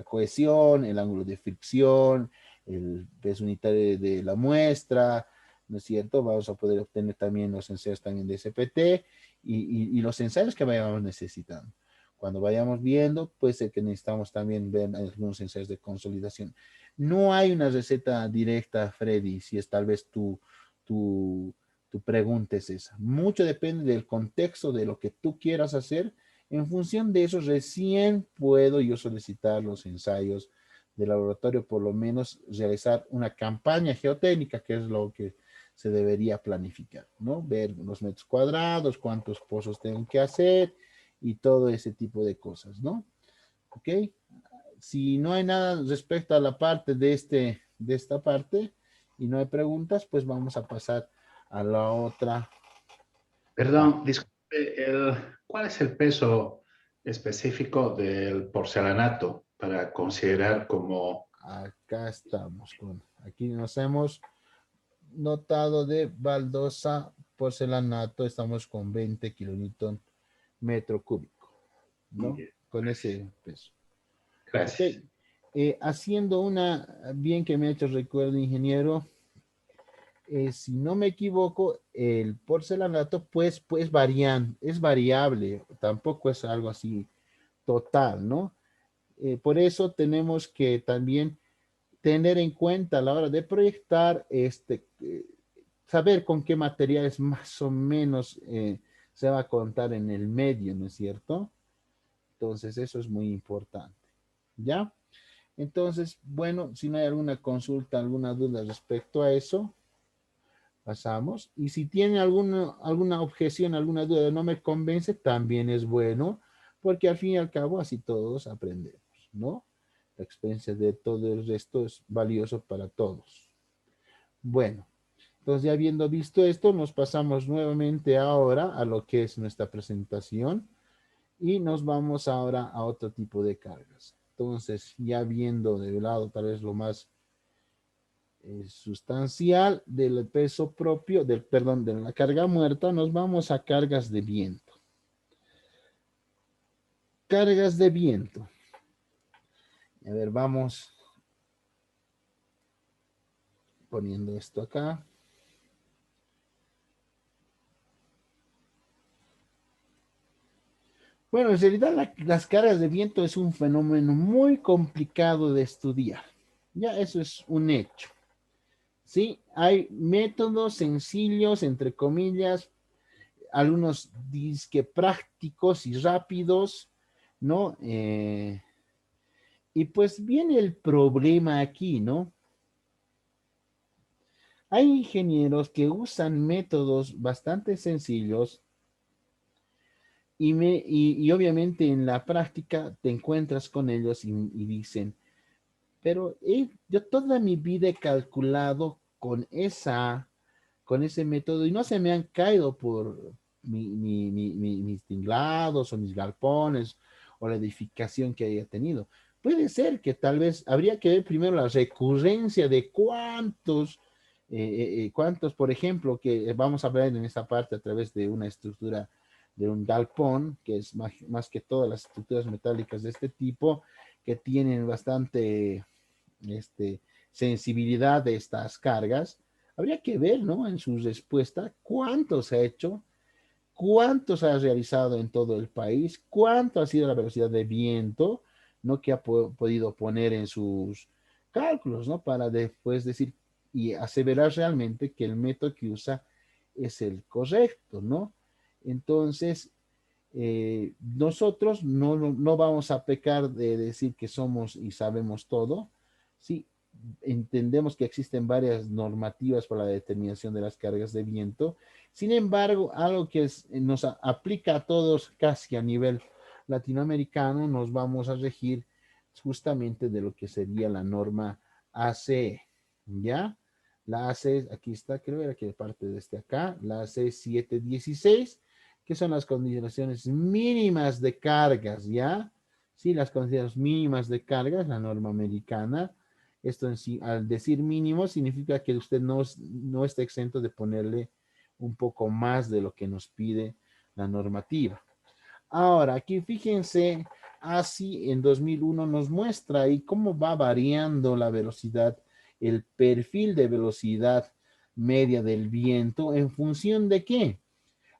cohesión, el ángulo de fricción, el peso unitario de la muestra, ¿no es cierto? Vamos a poder obtener también los ensayos también de SPT y los ensayos que vayamos necesitando. Cuando vayamos viendo, puede ser que necesitamos también ver algunos ensayos de consolidación. No hay una receta directa, Freddy, si es tal vez tu pregunta es esa. Mucho depende del contexto de lo que tú quieras hacer. En función de eso, recién puedo yo solicitar los ensayos de laboratorio, por lo menos realizar una campaña geotécnica, que es lo que se debería planificar, ¿no? Ver los metros cuadrados, cuántos pozos tengo que hacer y todo ese tipo de cosas, ¿no? ¿Ok? Si no hay nada respecto a la parte de esta parte y no hay preguntas, pues vamos a pasar a la otra parte. Perdón, disculpe, ¿cuál es el peso específico del porcelanato para considerar como... Acá estamos aquí nos hemos notado de baldosa porcelanato, estamos con 20 kilonewton metro cúbico, ¿no? Con ese peso. Ok. Gracias. Haciendo bien que me ha hecho recuerdo, ingeniero, si no me equivoco, el porcelanato pues es variable, tampoco es algo así total, ¿no? Por eso tenemos que también tener en cuenta a la hora de proyectar, saber con qué materiales más o menos se va a contar en el medio, ¿no es cierto? Entonces, eso es muy importante, ¿ya? Entonces, bueno, si no hay alguna consulta, alguna duda respecto a eso, pasamos. Y si tiene alguna objeción, alguna duda, no me convence, también es bueno, porque al fin y al cabo así todos aprendemos, ¿no? La experiencia de todo el resto es valioso para todos. Bueno, entonces ya habiendo visto esto, nos pasamos nuevamente ahora a lo que es nuestra presentación y nos vamos ahora a otro tipo de cargas. Entonces, ya viendo de lado tal vez lo más sustancial del peso propio, perdón, de la carga muerta, nos vamos a cargas de viento. Cargas de viento. A ver, vamos poniendo esto acá. Bueno, en realidad las cargas de viento es un fenómeno muy complicado de estudiar. Ya eso es un hecho. Sí, hay métodos sencillos, entre comillas, algunos disque prácticos y rápidos, ¿no? Y pues viene el problema aquí, ¿no? Hay ingenieros que usan métodos bastante sencillos y obviamente en la práctica te encuentras con ellos y dicen, pero yo toda mi vida he calculado con ese método y no se me han caído por mis tinglados o mis galpones o la edificación que haya tenido. Puede ser que tal vez habría que ver primero la recurrencia de cuántos, por ejemplo, que vamos a ver en esta parte a través de una estructura de un galpón, que es más que todas las estructuras metálicas de este tipo, que tienen bastante sensibilidad de estas cargas. Habría que ver, ¿no? En su respuesta, cuántos ha hecho, cuántos ha realizado en todo el país, cuánto ha sido la velocidad de viento, ¿no? Que ha podido poner en sus cálculos, ¿no? Para después decir y aseverar realmente que el método que usa es el correcto, ¿no? Entonces, nosotros no vamos a pecar de decir que somos y sabemos todo, ¿sí? Entendemos que existen varias normativas para la determinación de las cargas de viento. Sin embargo, algo que nos aplica a todos casi a nivel latinoamericano, nos vamos a regir justamente de lo que sería la norma ACE, ¿ya? La ACE, aquí está, creo que parte de este acá, la ACE 716, que son las consideraciones mínimas de cargas, ¿ya? Sí, las consideraciones mínimas de cargas, la norma americana. Esto en sí, al decir mínimo, significa que usted no está exento de ponerle un poco más de lo que nos pide la normativa. Ahora, aquí fíjense, así en 2001 nos muestra ahí cómo va variando la velocidad, el perfil de velocidad media del viento en función de qué.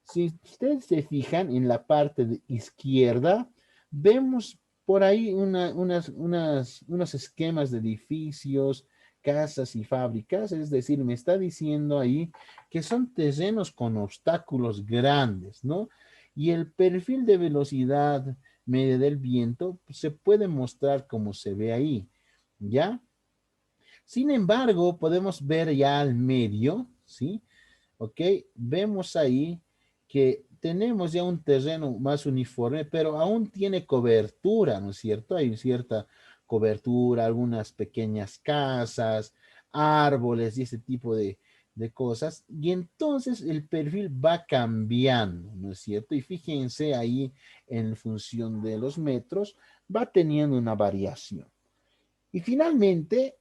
Si ustedes se fijan en la parte izquierda, vemos por ahí unos esquemas de edificios, casas y fábricas, es decir, me está diciendo ahí que son terrenos con obstáculos grandes, ¿no? Y el perfil de velocidad media del viento pues, se puede mostrar como se ve ahí, ¿ya? Sin embargo, podemos ver ya al medio, ¿sí? ¿Ok? Vemos ahí que tenemos ya un terreno más uniforme, pero aún tiene cobertura, ¿no es cierto? Hay cierta cobertura, algunas pequeñas casas, árboles y ese tipo de cosas. Y entonces el perfil va cambiando, ¿no es cierto? Y fíjense ahí en función de los metros, va teniendo una variación. Y finalmente,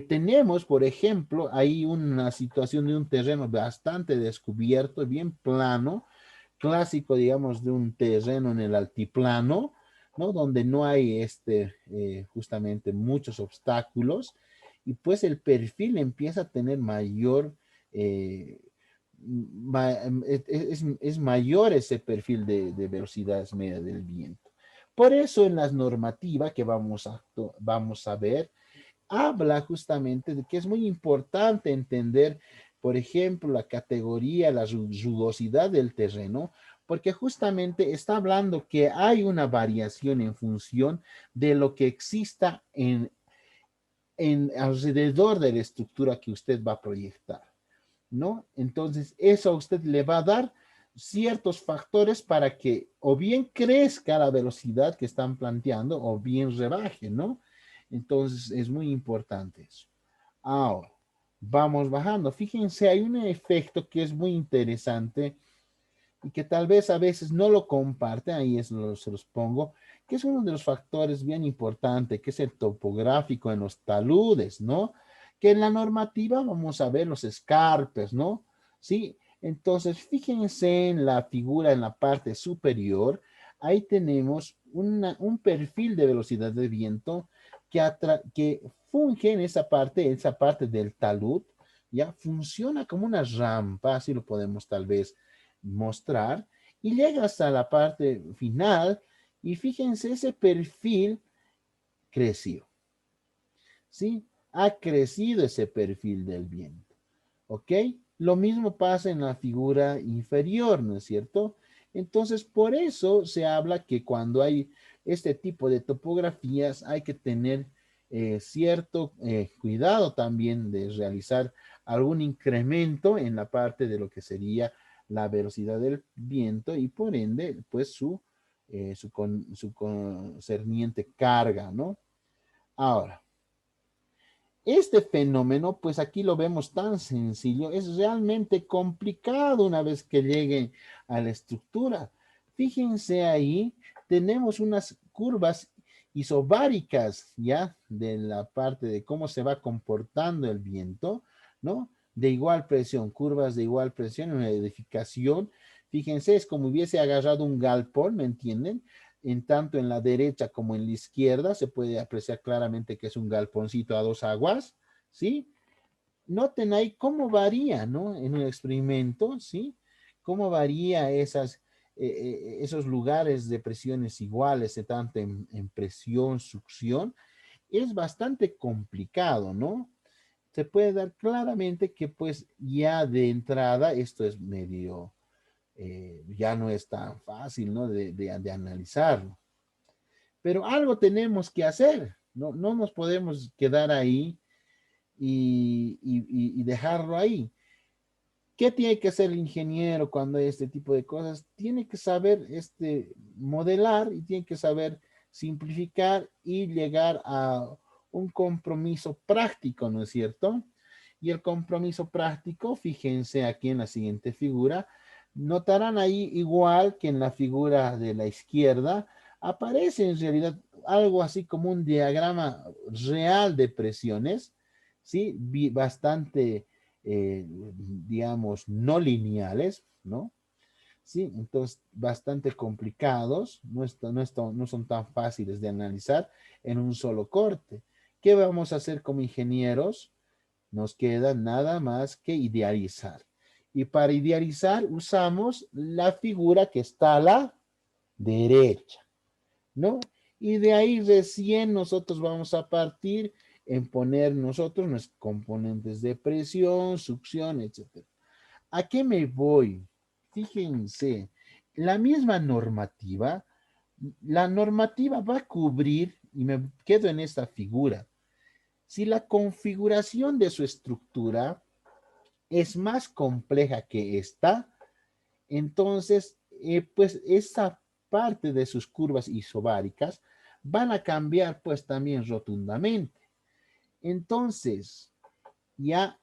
tenemos, por ejemplo, ahí una situación de un terreno bastante descubierto, bien plano, clásico, digamos, de un terreno en el altiplano, ¿no? Donde no hay justamente muchos obstáculos y pues el perfil empieza a tener mayor, eh, es mayor ese perfil de velocidades medias del viento. Por eso en las normativas que vamos a ver, habla justamente de que es muy importante entender, por ejemplo, la categoría, la rugosidad del terreno, porque justamente está hablando que hay una variación en función de lo que exista en alrededor de la estructura que usted va a proyectar, ¿no? Entonces, eso a usted le va a dar ciertos factores para que o bien crezca la velocidad que están planteando o bien rebaje, ¿no? Entonces, es muy importante eso. Ahora, vamos bajando. Fíjense, hay un efecto que es muy interesante y que tal vez a veces no lo comparten, ahí se los pongo, que es uno de los factores bien importantes, que es el topográfico en los taludes, ¿no? Que en la normativa vamos a ver los escarpes, ¿no? Sí, entonces fíjense en la figura en la parte superior, ahí tenemos un perfil de velocidad de viento que funge en esa parte del talud, ya funciona como una rampa, así lo podemos tal vez mostrar, y llega hasta la parte final y fíjense, ese perfil creció, ¿sí? Ha crecido ese perfil del viento, ¿ok? Lo mismo pasa en la figura inferior, ¿no es cierto? Entonces, por eso se habla que cuando hay este tipo de topografías hay que tener cierto cuidado también de realizar algún incremento en la parte de lo que sería la velocidad del viento y por ende, pues su concerniente carga, ¿no? Ahora, este fenómeno, pues aquí lo vemos tan sencillo, es realmente complicado una vez que llegue a la estructura. Fíjense ahí, tenemos unas curvas isobáricas, ¿ya? De la parte de cómo se va comportando el viento, ¿no? De igual presión, curvas de igual presión en una edificación. Fíjense, es como hubiese agarrado un galpón, ¿me entienden? En tanto en la derecha como en la izquierda se puede apreciar claramente que es un galponcito a dos aguas, ¿sí? Noten ahí cómo varía, ¿no? En un experimento, ¿sí? Cómo varía esos lugares de presiones iguales, tanto en presión, succión. Es bastante complicado, ¿no? se puede dar claramente que pues ya de entrada esto es medio, ya no es tan fácil, ¿no? De analizarlo. Pero algo tenemos que hacer, ¿no? No nos podemos quedar ahí y dejarlo ahí. ¿Qué tiene que hacer el ingeniero cuando hay este tipo de cosas? Tiene que saber modelar y tiene que saber simplificar y llegar a un compromiso práctico, ¿no es cierto? Y el compromiso práctico, fíjense aquí en la siguiente figura, notarán ahí igual que en la figura de la izquierda, aparece en realidad algo así como un diagrama real de presiones, ¿sí? Bastante digamos, no lineales, ¿no? Sí, entonces bastante complicados, no son tan fáciles de analizar en un solo corte. ¿Qué vamos a hacer como ingenieros? Nos queda nada más que idealizar. Y para idealizar usamos la figura que está a la derecha, ¿no? Y de ahí recién nosotros vamos a partir en poner nosotros nuestros componentes de presión, succión, etcétera. ¿A qué me voy? Fíjense, la misma normativa, la normativa va a cubrir, y me quedo en esta figura, si la configuración de su estructura es más compleja que esta, entonces, pues esa parte de sus curvas isobáricas van a cambiar pues también rotundamente. Entonces, ya,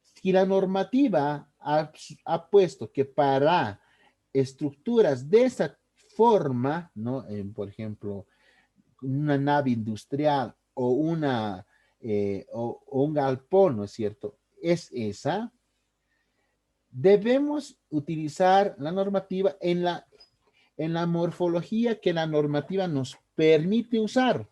si la normativa ha puesto que para estructuras de esa forma, ¿no? Por ejemplo, una nave industrial o, o un galpón, ¿no es cierto? Es esa, debemos utilizar la normativa en la morfología que la normativa nos permite usar.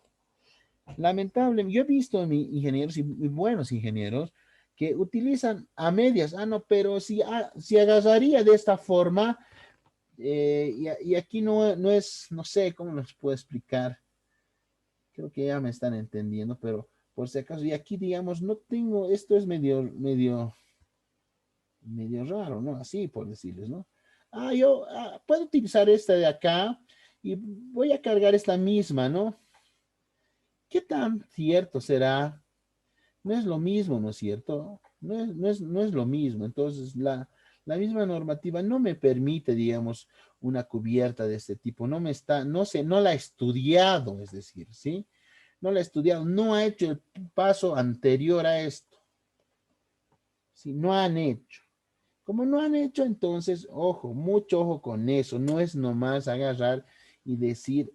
Lamentablemente, yo he visto ingenieros y buenos ingenieros que utilizan a medias. Ah, no, pero si agarraría de esta forma, y aquí no es, no sé cómo les puedo explicar. Creo que ya me están entendiendo, pero por si acaso, y aquí digamos, no tengo, esto es medio raro, ¿no? Así por decirles, ¿no? Yo puedo utilizar esta de acá y voy a cargar esta misma, ¿no? ¿Qué tan cierto será? No es lo mismo, ¿no es cierto? No es lo mismo. Entonces, la misma normativa no me permite, digamos, una cubierta de este tipo. No la ha estudiado, es decir, ¿sí? No la ha estudiado, no ha hecho el paso anterior a esto. ¿Sí? No han hecho. Como no han hecho, entonces, ojo, mucho ojo con eso. No es nomás agarrar y decir,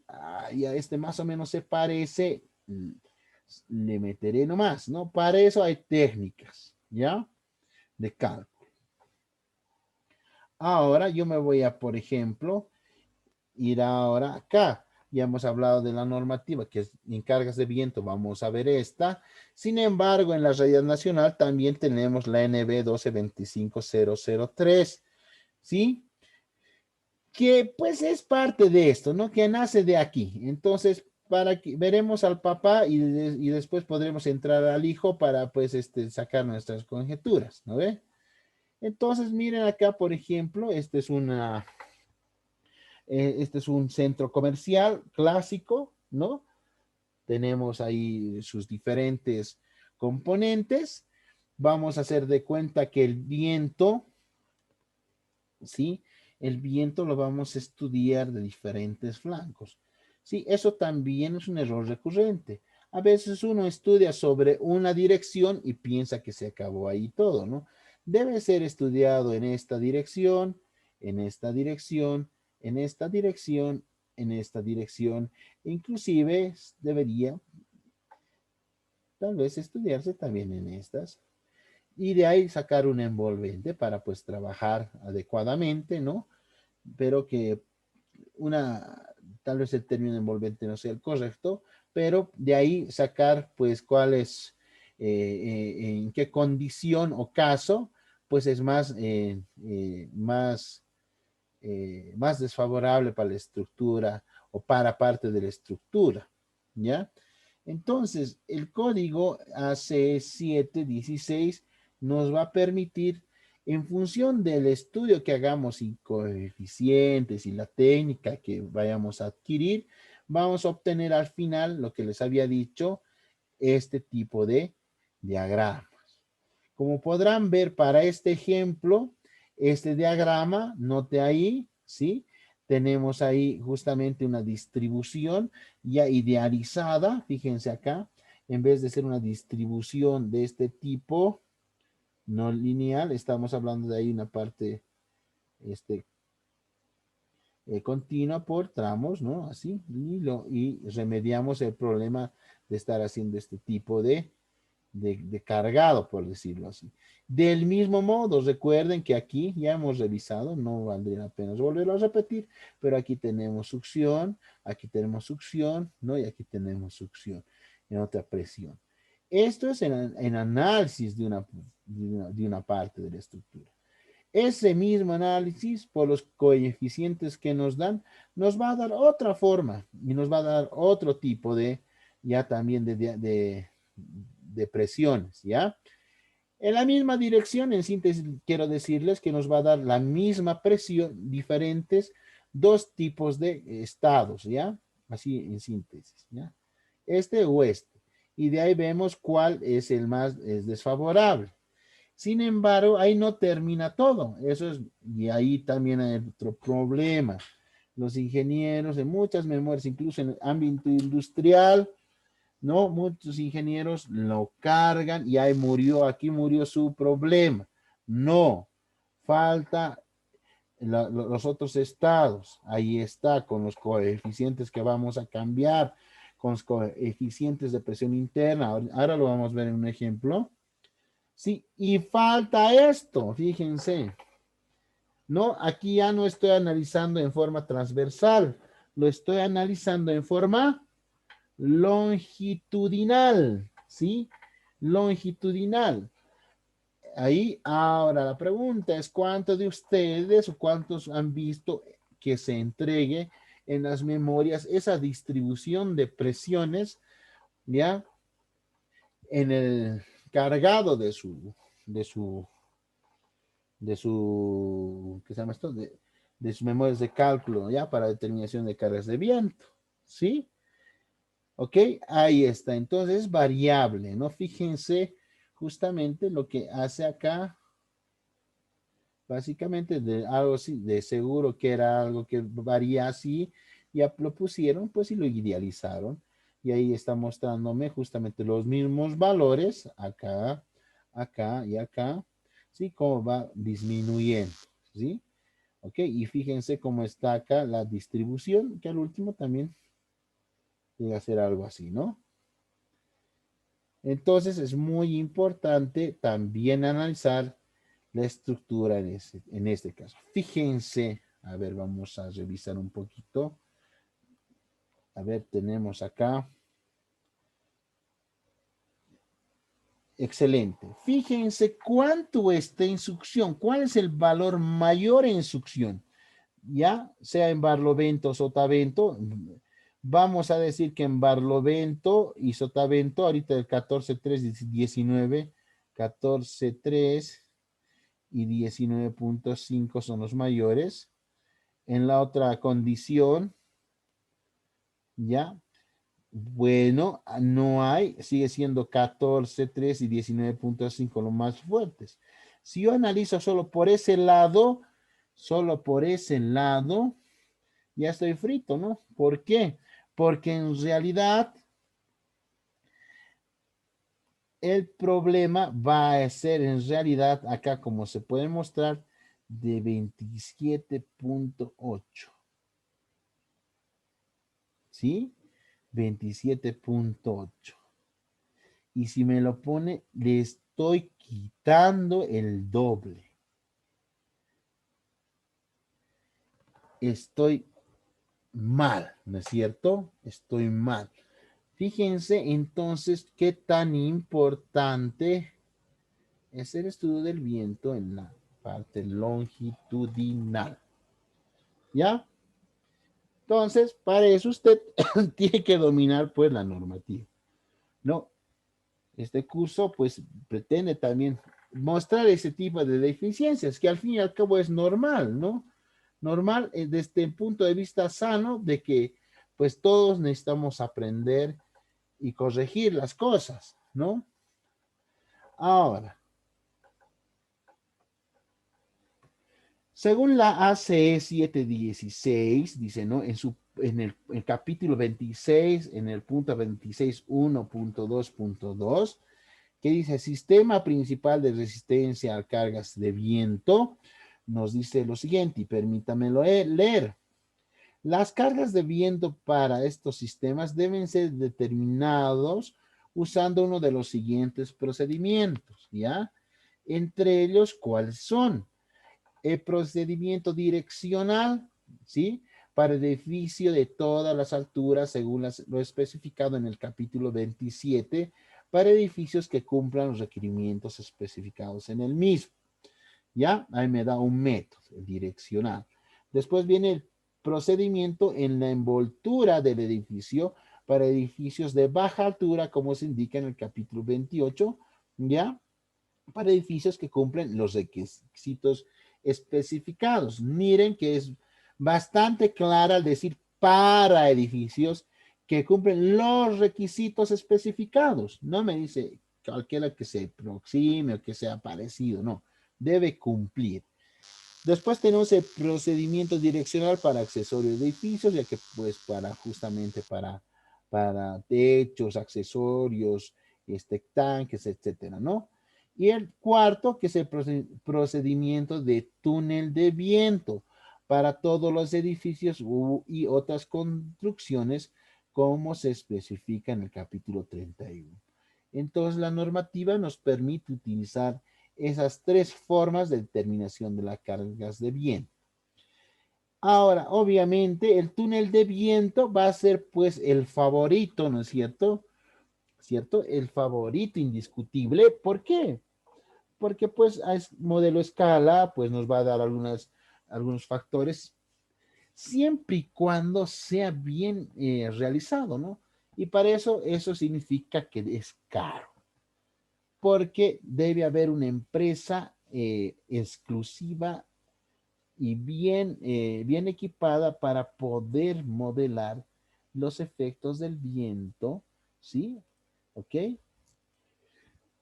ya este más o menos se parece, le meteré nomás, ¿no? Para eso hay técnicas, ¿ya? De cálculo. Ahora yo me voy a, por ejemplo, ir ahora acá. Ya hemos hablado de la normativa que es en cargas de viento, vamos a ver esta. Sin embargo, en la realidad nacional también tenemos la NB 1225003, ¿sí? Que pues es parte de esto, ¿no? Que nace de aquí. Entonces, para que veremos al papá y después podremos entrar al hijo para pues sacar nuestras conjeturas, ¿no ve? Entonces, miren acá, por ejemplo, este es un centro comercial clásico, ¿no? Tenemos ahí sus diferentes componentes. Vamos a hacer de cuenta que el viento, ¿sí? El viento lo vamos a estudiar de diferentes flancos. Sí, eso también es un error recurrente. A veces uno estudia sobre una dirección y piensa que se acabó ahí todo, ¿no? Debe ser estudiado en esta dirección, en esta dirección, en esta dirección, en esta dirección. Inclusive debería tal vez estudiarse también en estas y de ahí sacar un envolvente para pues trabajar adecuadamente, ¿no? Pero que una, tal vez el término envolvente no sea el correcto, pero de ahí sacar pues cuál es, en qué condición o caso, pues es más desfavorable para la estructura o para parte de la estructura, ¿ya? Entonces, el código AC716 nos va a permitir, en función del estudio que hagamos y coeficientes y la técnica que vayamos a adquirir, vamos a obtener al final lo que les había dicho, este tipo de diagramas. Como podrán ver para este ejemplo, este diagrama, note ahí, ¿sí? Tenemos ahí justamente una distribución ya idealizada, fíjense acá, en vez de ser una distribución de este tipo, no lineal, estamos hablando de ahí una parte este, continua por tramos, ¿no? Así, y remediamos el problema de estar haciendo este tipo de cargado, por decirlo así. Del mismo modo, recuerden que aquí ya hemos revisado, no valdría la pena volverlo a repetir, pero aquí tenemos succión, ¿no? Y aquí tenemos succión en otra presión. Esto es en análisis de una parte de la estructura. Ese mismo análisis por los coeficientes que nos dan, nos va a dar otra forma y nos va a dar otro tipo ya también de presiones, ¿ya? En la misma dirección, en síntesis, quiero decirles que nos va a dar la misma presión, diferentes dos tipos de estados, ¿ya? Así en síntesis, ¿ya? Este o este. Y de ahí vemos cuál es el más desfavorable. Sin embargo, ahí no termina todo. Y ahí también hay otro problema. Los ingenieros en muchas memorias, incluso en el ámbito industrial, ¿no? Muchos ingenieros lo cargan y ahí aquí murió su problema. No, falta los otros estados. Ahí está, con los coeficientes que vamos a cambiar, con los coeficientes de presión interna. Ahora lo vamos a ver en un ejemplo. Sí, y falta esto, fíjense. No, aquí ya no estoy analizando en forma transversal, lo estoy analizando en forma longitudinal, ¿sí? Longitudinal. Ahí, ahora la pregunta es, ¿cuántos de ustedes o cuántos han visto que se entregue en las memorias esa distribución de presiones, ya, en el cargado de su ¿qué se llama esto? De sus memorias de cálculo, ¿ya? Para determinación de cargas de viento, ¿sí? ¿Ok? Ahí está. Entonces es variable, ¿no? Fíjense justamente lo que hace acá, básicamente de algo así, de seguro que era algo que varía así, ya lo pusieron, pues y lo idealizaron. Y ahí está mostrándome justamente los mismos valores, acá, acá y acá, ¿sí? Cómo va disminuyendo, ¿sí? Ok, y fíjense cómo está acá la distribución, que al último también llega a ser algo así, ¿no? Entonces es muy importante también analizar la estructura en este caso. Fíjense, a ver, vamos a revisar un poquito. A ver, tenemos acá. Excelente. Fíjense cuánto está en succión, cuál es el valor mayor en succión. Ya sea en Barlovento o Sotavento, vamos a decir que en Barlovento y Sotavento, ahorita el 14.3 19, 14.3 y 19.5 son los mayores. En la otra condición, ya, bueno, no hay, sigue siendo 14.3 y 19.5 los más fuertes. Si yo analizo solo por ese lado, ya estoy frito, ¿no? ¿Por qué? Porque en realidad el problema va a ser en realidad acá, como se puede mostrar, de 27.8. ¿Sí? 27.8. Y si me lo pone, le estoy quitando el doble. Estoy mal, ¿no es cierto? Estoy mal. Fíjense entonces qué tan importante es el estudio del viento en la parte longitudinal. ¿Ya? Entonces, para eso usted tiene que dominar pues la normativa. ¿no? Este curso pues pretende también mostrar ese tipo de deficiencias que al fin y al cabo es normal, ¿no? Normal desde el punto de vista sano de que pues todos necesitamos aprender y corregir las cosas, ¿no? Ahora, según la ACE 716, dice, ¿no? En el capítulo 26, en el punto 26.1.2.2, que dice sistema principal de resistencia a cargas de viento, nos dice lo siguiente, y permítamelo leer. Las cargas de viento para estos sistemas deben ser determinados usando uno de los siguientes procedimientos, ¿ya? Entre ellos, ¿cuáles son? El procedimiento direccional, ¿sí? Para edificio de todas las alturas, según lo especificado en el capítulo 27, para edificios que cumplan los requerimientos especificados en el mismo. ¿Ya? Ahí me da un método, el direccional. Después viene el procedimiento en la envoltura del edificio para edificios de baja altura, como se indica en el capítulo 28, ¿ya? Para edificios que cumplen los requisitos especificados. Miren que es bastante clara al decir para edificios que cumplen los requisitos especificados. No me dice cualquiera que se aproxime o que sea parecido, no. Debe cumplir. Después tenemos el procedimiento direccional para accesorios de edificios, ya que pues para justamente para techos, accesorios, tanques, etcétera, ¿no? Y el cuarto, que es el procedimiento de túnel de viento para todos los edificios y otras construcciones, como se especifica en el capítulo 31. Entonces, la normativa nos permite utilizar esas tres formas de determinación de las cargas de viento. Ahora, obviamente, el túnel de viento va a ser pues el favorito, ¿no es cierto? ¿Cierto? El favorito indiscutible. ¿Por qué? Porque pues a modelo escala pues nos va a dar algunos factores siempre y cuando sea bien realizado, ¿no? Y para eso significa que es caro, porque debe haber una empresa exclusiva y bien equipada para poder modelar los efectos del viento, ¿sí? ¿Ok?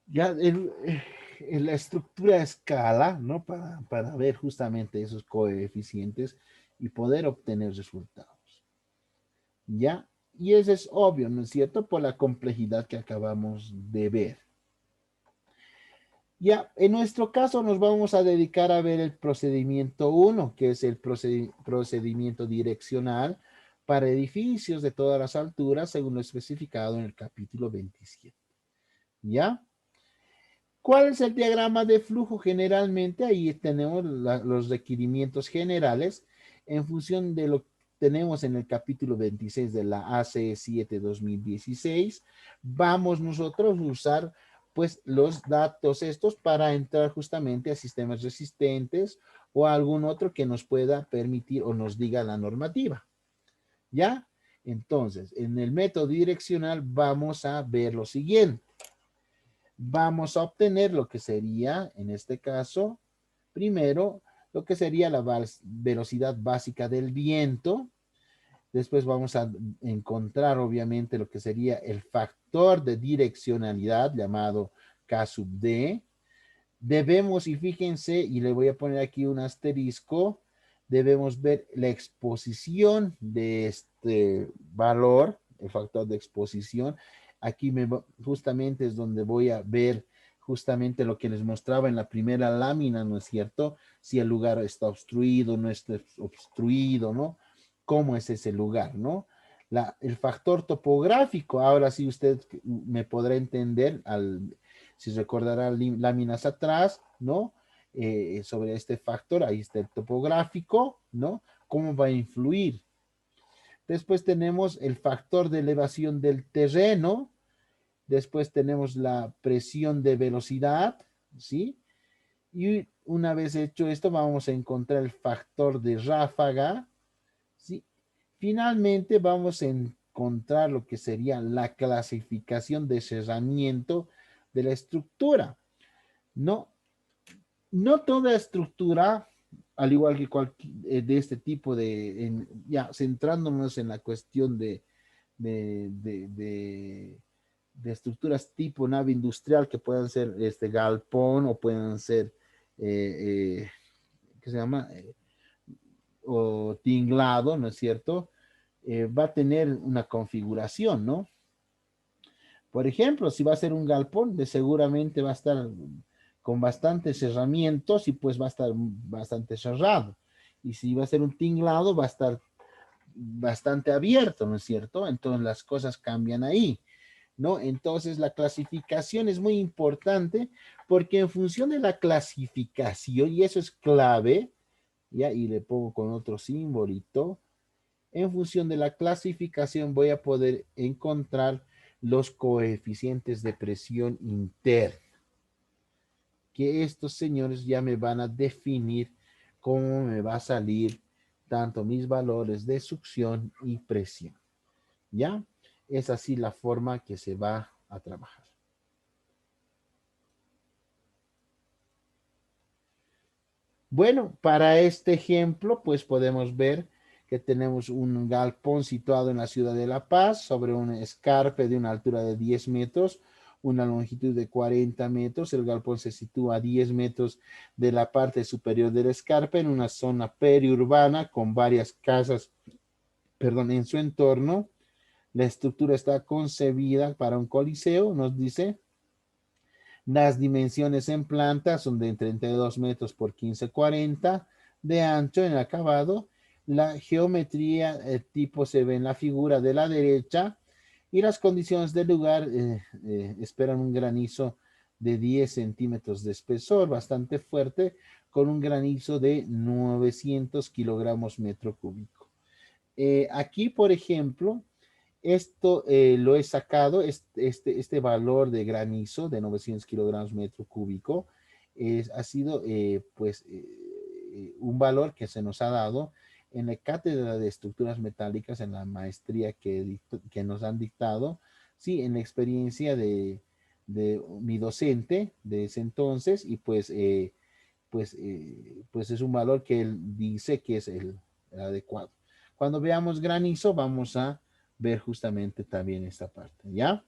Ya en la estructura a escala, ¿no? Para ver justamente esos coeficientes y poder obtener resultados, ¿ya? Y eso es obvio, ¿no es cierto? Por la complejidad que acabamos de ver. Ya, en nuestro caso nos vamos a dedicar a ver el procedimiento 1, que es el procedimiento direccional para edificios de todas las alturas, según lo especificado en el capítulo 27. ¿Ya? ¿Cuál es el diagrama de flujo? Generalmente ahí tenemos los requerimientos generales en función de lo que tenemos en el capítulo 26 de la ACE 7-2016. Vamos nosotros a usar pues los datos estos para entrar justamente a sistemas resistentes o a algún otro que nos pueda permitir o nos diga la normativa. ¿Ya? Entonces, en el método direccional vamos a ver lo siguiente. Vamos a obtener lo que sería, en este caso, primero, lo que sería la velocidad básica del viento. Después vamos a encontrar, obviamente, lo que sería el factor de direccionalidad llamado K sub D. Debemos, y fíjense, y le voy a poner aquí un asterisco, debemos ver la exposición de este valor, el factor de exposición. Aquí justamente es donde voy a ver justamente lo que les mostraba en la primera lámina, ¿no es cierto? Si el lugar está obstruido, no está obstruido, ¿no? ¿Cómo es ese lugar, ¿no? El factor topográfico, ahora sí usted me podrá entender si recordará láminas atrás, ¿no? Sobre este factor, ahí está el topográfico, ¿no? ¿Cómo va a influir? Después tenemos el factor de elevación del terreno, después tenemos la presión de velocidad, ¿sí? Y una vez hecho esto, vamos a encontrar el factor de ráfaga, ¿sí? Finalmente vamos a encontrar encontrar lo que sería la clasificación de cerramiento de la estructura. No, no toda estructura, al igual que de este tipo ya centrándonos en la cuestión de, de, de, de estructuras tipo nave industrial que puedan ser galpón o puedan ser, ¿qué se llama? O tinglado, ¿no es cierto? Va a tener una configuración, ¿no? Por ejemplo, si va a ser un galpón, de seguramente va a estar con bastantes cerramientos y pues va a estar bastante cerrado. Y si va a ser un tinglado, va a estar bastante abierto, ¿no es cierto? Entonces las cosas cambian ahí, ¿no? Entonces la clasificación es muy importante porque en función de la clasificación, y eso es clave, ¿ya? Y le pongo con otro simbolito, en función de la clasificación voy a poder encontrar los coeficientes de presión interna, que estos señores ya me van a definir cómo me va a salir tanto mis valores de succión y presión. ¿Ya? Es así la forma que se va a trabajar. Bueno, para este ejemplo, pues podemos ver que tenemos un galpón situado en la ciudad de La Paz sobre un escarpe de una altura de 10 metros, una longitud de 40 metros. El galpón se sitúa a 10 metros de la parte superior del escarpe en una zona periurbana con varias casas, perdón, en su entorno. La estructura está concebida para un coliseo, nos dice. Las dimensiones en planta son de 32 metros por 15,40 de ancho en el acabado. La geometría tipo se ve en la figura de la derecha y las condiciones del lugar esperan un granizo de 10 centímetros de espesor, bastante fuerte, con un granizo de 900 kilogramos metro cúbico. Aquí, por ejemplo, esto lo he sacado, este valor de granizo de 900 kilogramos metro cúbico ha sido un valor que se nos ha dado en la cátedra de estructuras metálicas en la maestría que nos han dictado, sí, en la experiencia de mi docente de ese entonces y pues es un valor que él dice que es el adecuado. Cuando veamos granizo vamos a ver justamente también esta parte, ¿ya?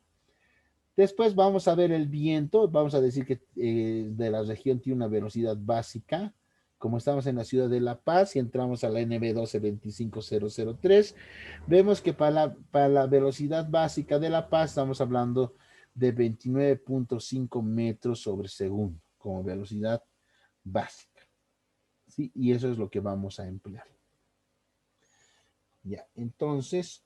Después vamos a ver el viento, vamos a decir que de la región tiene una velocidad básica, como estamos en la ciudad de La Paz y entramos a la NB 1225003, vemos que para la velocidad básica de La Paz estamos hablando de 29,5 metros sobre segundo como velocidad básica, ¿sí? Y eso es lo que vamos a emplear. Ya, entonces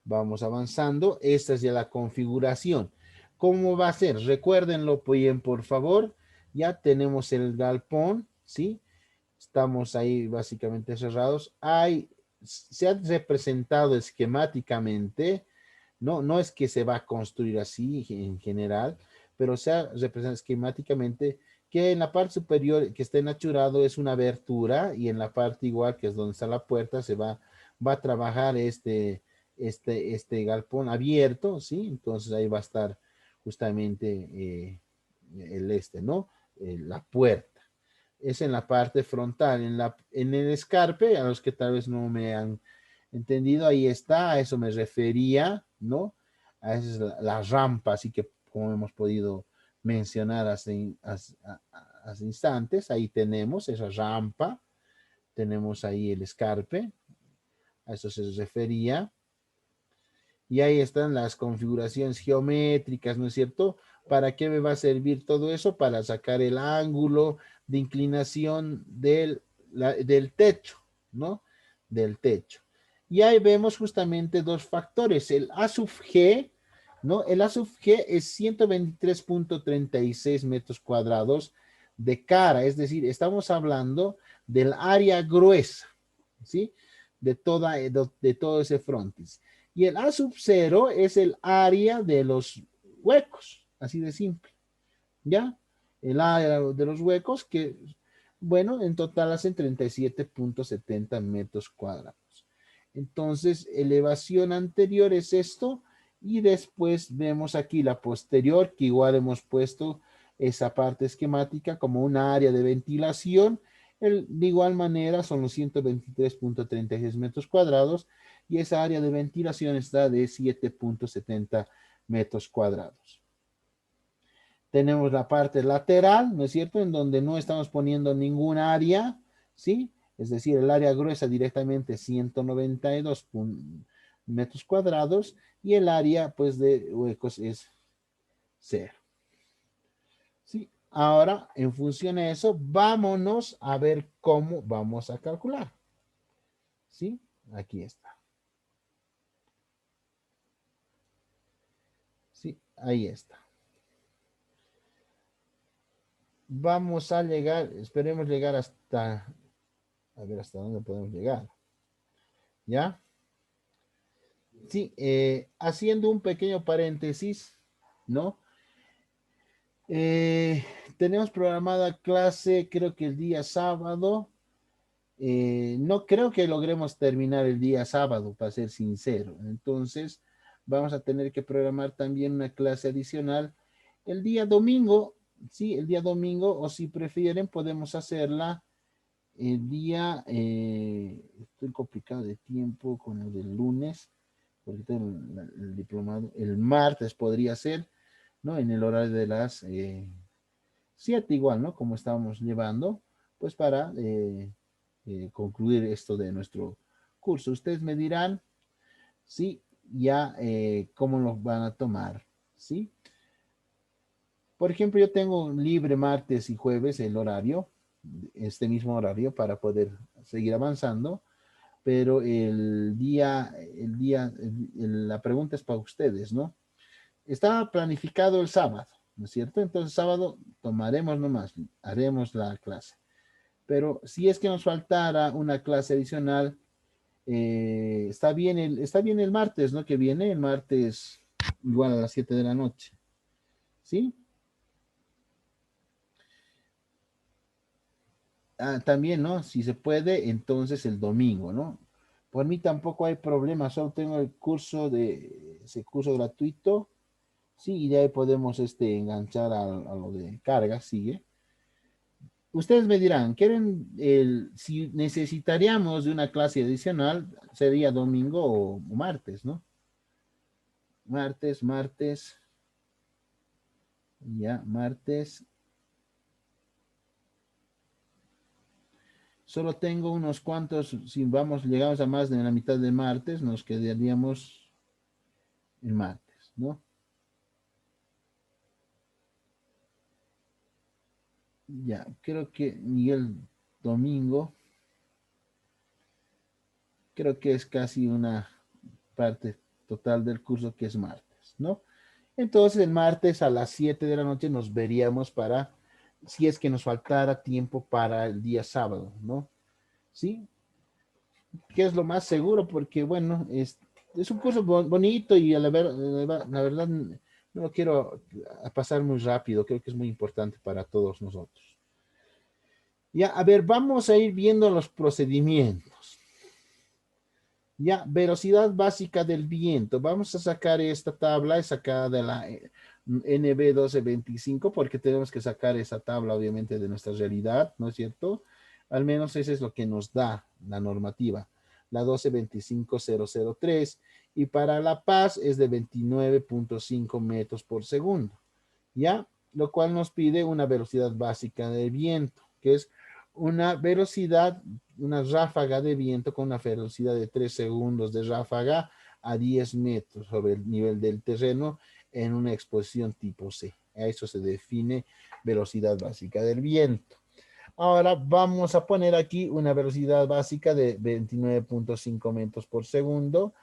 vamos avanzando. Esta es ya la configuración. ¿Cómo va a ser? Recuérdenlo bien, por favor. Ya tenemos el galpón, ¿sí? Estamos ahí básicamente cerrados. Se ha representado esquemáticamente, no es que se va a construir así en general, pero se ha representado esquemáticamente que en la parte superior que está enachurado es una abertura y en la parte igual que es donde está la puerta va a trabajar este galpón abierto, ¿sí? Entonces ahí va a estar justamente ¿no? La puerta. Es en la parte frontal, en el escarpe, a los que tal vez no me han entendido, ahí está, a eso me refería, ¿no? A esa es la rampa, así que como hemos podido mencionar hace instantes, ahí tenemos esa rampa, tenemos ahí el escarpe, a eso se refería. Y ahí están las configuraciones geométricas, ¿no es cierto? ¿Para qué me va a servir todo eso? Para sacar el ángulo de inclinación del techo, ¿no? Del techo. Y ahí vemos justamente dos factores. El A sub G, ¿no? El A sub G es 123,36 metros cuadrados de cara, es decir, estamos hablando del área gruesa, ¿sí? De todo ese frontis. Y el A sub 0 es el área de los huecos, así de simple, ¿ya? El área de los huecos que, bueno, en total hacen 37,70 metros cuadrados. Entonces, elevación anterior es esto, y después vemos aquí la posterior, que igual hemos puesto esa parte esquemática como una área de ventilación. De igual manera son los 123.36 metros cuadrados, y esa área de ventilación está de 7.70 metros cuadrados. Tenemos la parte lateral, ¿no es cierto?, en donde no estamos poniendo ningún área, ¿sí? Es decir, el área gruesa directamente 192 metros cuadrados, y el área, pues, de huecos es 0. ¿Sí? Ahora, en función a eso, vámonos a ver cómo vamos a calcular. ¿Sí? Aquí está. ¿Sí? Ahí está. Vamos a llegar, esperemos llegar hasta, a ver hasta dónde podemos llegar. ¿Ya? Sí, haciendo un pequeño paréntesis, ¿no? Tenemos programada clase, creo que el día sábado. No creo que logremos terminar el día sábado, para ser sincero. Entonces, vamos a tener que programar también una clase adicional el día domingo. Sí, el día domingo, o si prefieren, podemos hacerla el día, estoy complicado de tiempo con el del lunes, porque tengo el diplomado, el martes podría ser, ¿no? En el horario de las 7 igual, ¿no? Como estábamos llevando, pues para concluir esto de nuestro curso. Ustedes me dirán, ¿sí? Ya cómo lo van a tomar, ¿sí? Por ejemplo, yo tengo libre martes y jueves el horario, este mismo horario para poder seguir avanzando, pero la pregunta es para ustedes, ¿no? Está planificado el sábado, ¿no es cierto? Entonces, sábado tomaremos nomás, haremos la clase. Pero si es que nos faltara una clase adicional, está bien el martes, ¿no? Que viene el martes igual a las 7 de la noche, ¿sí? También, ¿no? Si se puede, entonces el domingo, ¿no? Por mí tampoco hay problema, solo tengo ese curso gratuito, sí, y de ahí podemos enganchar a lo de carga, sigue. Ustedes me dirán, si necesitaríamos de una clase adicional, sería domingo o martes, ¿no? Martes, ya, martes. Solo tengo unos cuantos, si llegamos a más de la mitad de martes, nos quedaríamos el martes, ¿no? Ya, creo que Miguel domingo, creo que es casi una parte total del curso que es martes, ¿no? Entonces el martes a las 7 de la noche nos veríamos para, si es que nos faltara tiempo para el día sábado, ¿no? ¿Sí? Que es lo más seguro, porque bueno, es un curso bonito, y la verdad no lo quiero pasar muy rápido, creo que es muy importante para todos nosotros. Ya, a ver, vamos a ir viendo los procedimientos. Ya, velocidad básica del viento. Vamos a sacar esta tabla, es sacada de la NB 1225, porque tenemos que sacar esa tabla, obviamente, de nuestra realidad, ¿no es cierto? Al menos eso es lo que nos da la normativa, la 1225003, y para La Paz es de 29.5 metros por segundo, ¿ya? Lo cual nos pide una velocidad básica del viento, que es una velocidad, una ráfaga de viento con una velocidad de 3 segundos de ráfaga a 10 metros sobre el nivel del terreno en una exposición tipo C. A eso se define velocidad básica del viento. Ahora vamos a poner aquí una velocidad básica de 29.5 metros por segundo.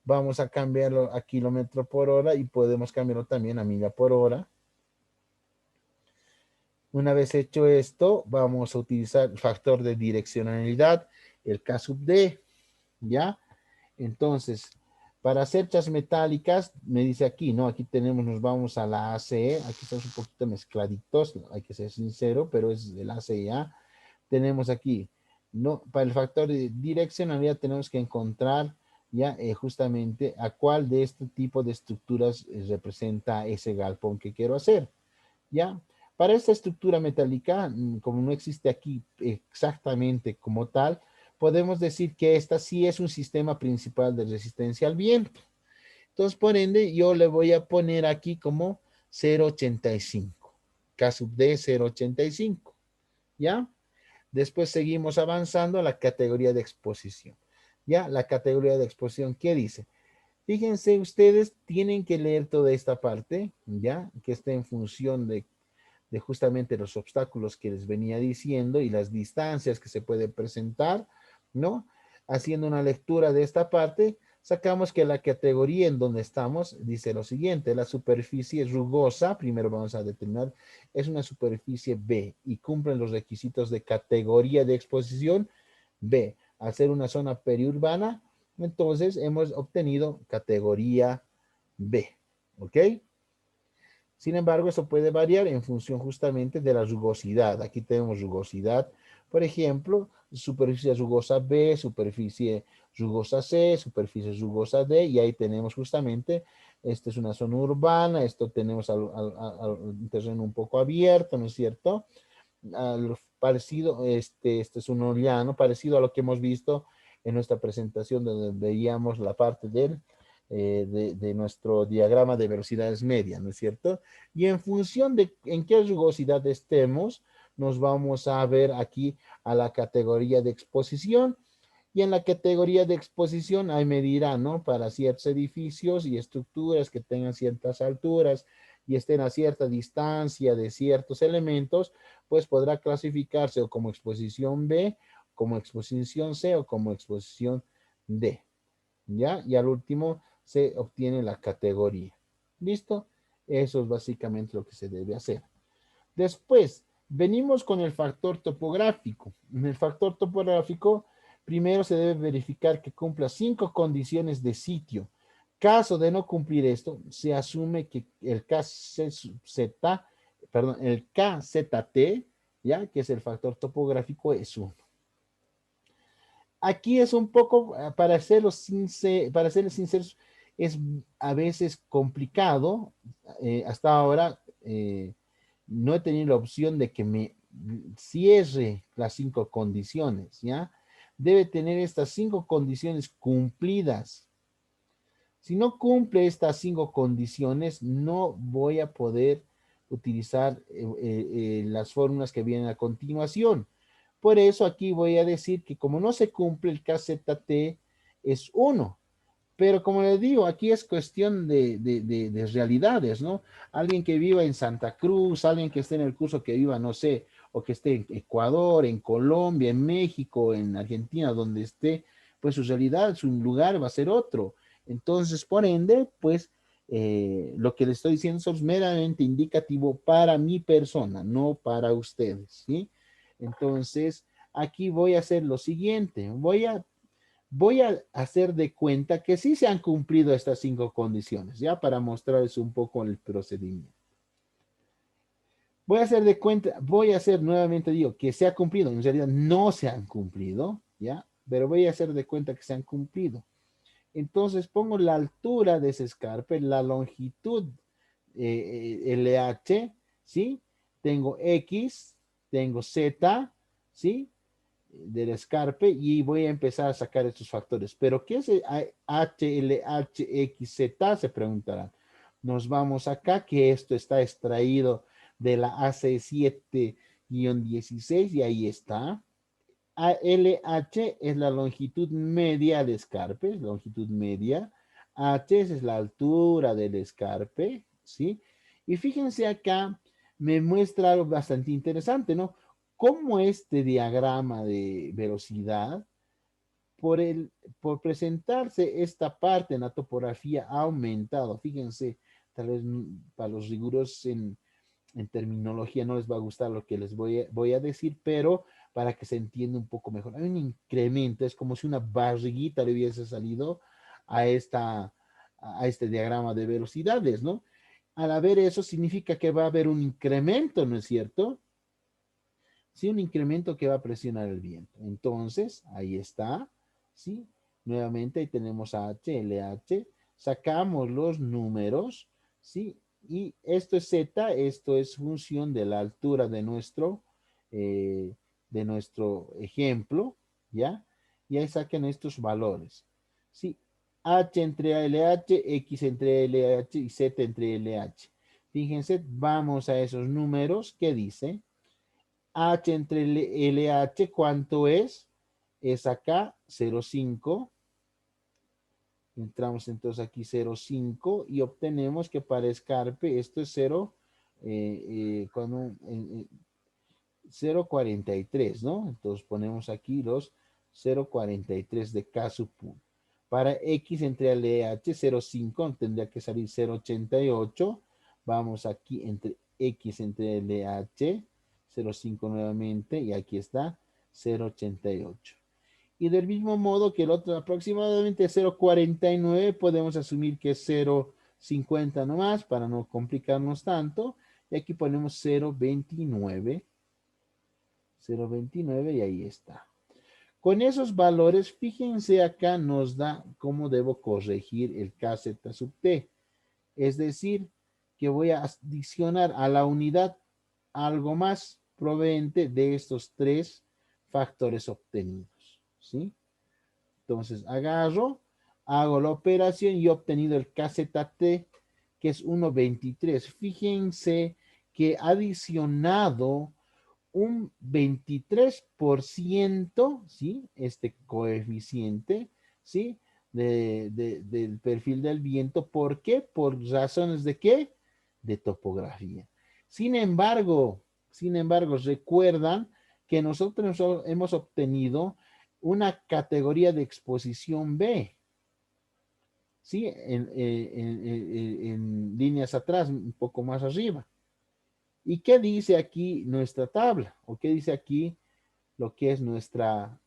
Vamos a cambiarlo a kilómetro por hora, y podemos cambiarlo también a milla por hora. Una vez hecho esto, vamos a utilizar el factor de direccionalidad, el K sub D, ¿ya? Entonces, para cerchas metálicas, me dice aquí, ¿no? Aquí nos vamos a la ACE, aquí estamos un poquito mezcladitos, hay que ser sincero, pero es el ACE, ¿ya? Tenemos aquí ¿no? Para el factor de direccionalidad tenemos que encontrar ya justamente a cuál de este tipo de estructuras representa ese galpón que quiero hacer, ¿ya? Para esta estructura metálica, como no existe aquí exactamente como tal, podemos decir que esta sí es un sistema principal de resistencia al viento. Entonces, por ende, yo le voy a poner aquí como 0,85. K sub D 0,85. ¿Ya? Después seguimos avanzando a la categoría de exposición. ¿Ya? La categoría de exposición, ¿qué dice? Fíjense, ustedes tienen que leer toda esta parte, ¿ya? Que está en función de justamente los obstáculos que les venía diciendo y las distancias que se puede presentar, ¿no? Haciendo una lectura de esta parte, sacamos que la categoría en donde estamos dice lo siguiente: la superficie rugosa, primero vamos a determinar, es una superficie B y cumplen los requisitos de categoría de exposición B. Al ser una zona periurbana, entonces hemos obtenido categoría B, ¿ok? Sin embargo, eso puede variar en función justamente de la rugosidad. Aquí tenemos rugosidad, por ejemplo, superficie rugosa B, superficie rugosa C, superficie rugosa D, y ahí tenemos justamente, esta es una zona urbana, esto tenemos un terreno un poco abierto, ¿no es cierto? Parecido, este es un llano, parecido a lo que hemos visto en nuestra presentación donde veíamos la parte de nuestro diagrama de velocidades medias, ¿no es cierto? Y en función de en qué rugosidad estemos, nos vamos a ver aquí a la categoría de exposición. Y en la categoría de exposición ahí me dirá, ¿no? Para ciertos edificios y estructuras que tengan ciertas alturas y estén a cierta distancia de ciertos elementos, pues podrá clasificarse o como exposición B, como exposición C o como exposición D. ¿Ya? Y al último se obtiene la categoría. ¿Listo? Eso es básicamente lo que se debe hacer. Después, venimos con el factor topográfico. En el factor topográfico, primero se debe verificar que cumpla 5 condiciones de sitio. Caso de no cumplir esto, se asume que el KZ, perdón, el KZT, ya que es el factor topográfico, es 1. Aquí es un poco, para serles sinceros, es a veces complicado. Hasta ahora no he tenido la opción de que me cierre las 5 condiciones, ¿ya? Debe tener estas 5 condiciones cumplidas. Si no cumple estas 5 condiciones, no voy a poder utilizar las fórmulas que vienen a continuación. Por eso aquí voy a decir que como no se cumple el KZT es 1. Pero como les digo, aquí es cuestión de realidades, ¿no? Alguien que viva en Santa Cruz, alguien que esté en el curso que viva, no sé, o que esté en Ecuador, en Colombia, en México, en Argentina, donde esté, pues su realidad, su lugar va a ser otro. Entonces, por ende, pues lo que les estoy diciendo es meramente indicativo para mi persona, no para ustedes, ¿sí? Entonces, aquí voy a hacer lo siguiente, voy a hacer de cuenta que sí se han cumplido estas 5 condiciones, ya para mostrarles un poco el procedimiento. Voy a hacer de cuenta, voy a hacer nuevamente, digo, que se ha cumplido, en realidad no se han cumplido, ya, pero voy a hacer de cuenta que se han cumplido. Entonces pongo la altura de ese escarpe, la longitud LH, ¿sí? Tengo X, tengo Z, ¿sí? Del escarpe y voy a empezar a sacar estos factores. Pero ¿qué es HLHXZ? Se preguntarán. Nos vamos acá, que esto está extraído de la AC7-16 y ahí está. LH es la longitud media del escarpe, longitud media. H es la altura del escarpe, ¿sí? Y fíjense acá, me muestra algo bastante interesante, ¿no? Cómo este diagrama de velocidad, por, el, por presentarse esta parte en la topografía ha aumentado. Fíjense, tal vez para los rigurosos en terminología no les va a gustar lo que les voy a decir, pero para que se entienda un poco mejor. Hay un incremento, es como si una barriguita le hubiese salido a, a este diagrama de velocidades, ¿no? Al haber eso significa que va a haber un incremento, ¿no es cierto? ¿sí? Un incremento que va a presionar el viento. Entonces, ahí está, ¿sí? Nuevamente ahí tenemos H, LH, sacamos los números, ¿sí? Y esto es Z, esto es función de la altura eh, de nuestro ejemplo, ¿ya? Y ahí saquen estos valores, ¿sí? H entre LH, X entre LH y Z entre LH. Fíjense, vamos a esos números, ¿qué dice? H entre LH, ¿cuánto es? Es acá 0,5. Entramos entonces aquí 0,5 y obtenemos que para escarpe esto es 0,43, ¿no? Entonces ponemos aquí los 0,43 de K sub 1. Para X entre LH 0,5 tendría que salir 0,88. Vamos aquí entre X entre LH 0,5 nuevamente y aquí está 0,88. Y del mismo modo que el otro aproximadamente 0,49 podemos asumir que es 0,50 nomás para no complicarnos tanto. Y aquí ponemos 0,29. 0,29 y ahí está. Con esos valores, fíjense acá nos da cómo debo corregir el KZ sub T. Es decir, que voy a adicionar a la unidad algo más proveniente de estos tres factores obtenidos. ¿Sí? Entonces agarro, hago la operación y he obtenido el KZT, que es 1,23. Fíjense que adicionado un 23%, ¿sí? Este coeficiente, ¿sí? Del perfil del viento. ¿Por qué? ¿Por razones de qué? De topografía. Sin embargo, recuerdan que nosotros hemos obtenido una categoría de exposición B, ¿sí? En líneas atrás, un poco más arriba. ¿Y qué dice aquí nuestra tabla? ¿O qué dice aquí lo que es nuestra,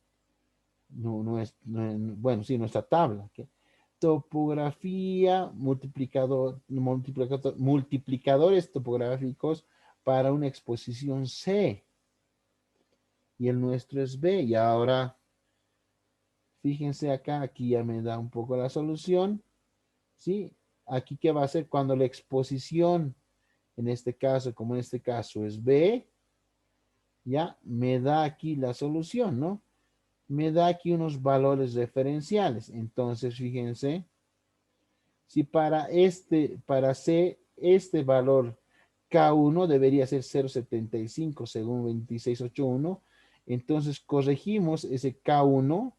bueno, sí, nuestra tabla? ¿Okay? Topografía, multiplicadores topográficos para una exposición C. Y el nuestro es B. Y ahora, fíjense acá, aquí ya me da un poco la solución. ¿Sí? Aquí, ¿qué va a hacer cuando la exposición, en este caso, como en este caso, es B? Ya me da aquí la solución, ¿no? Me da aquí unos valores referenciales. Entonces, fíjense, si para C, este valor K1 debería ser 0,75 según 2681, entonces corregimos el K1,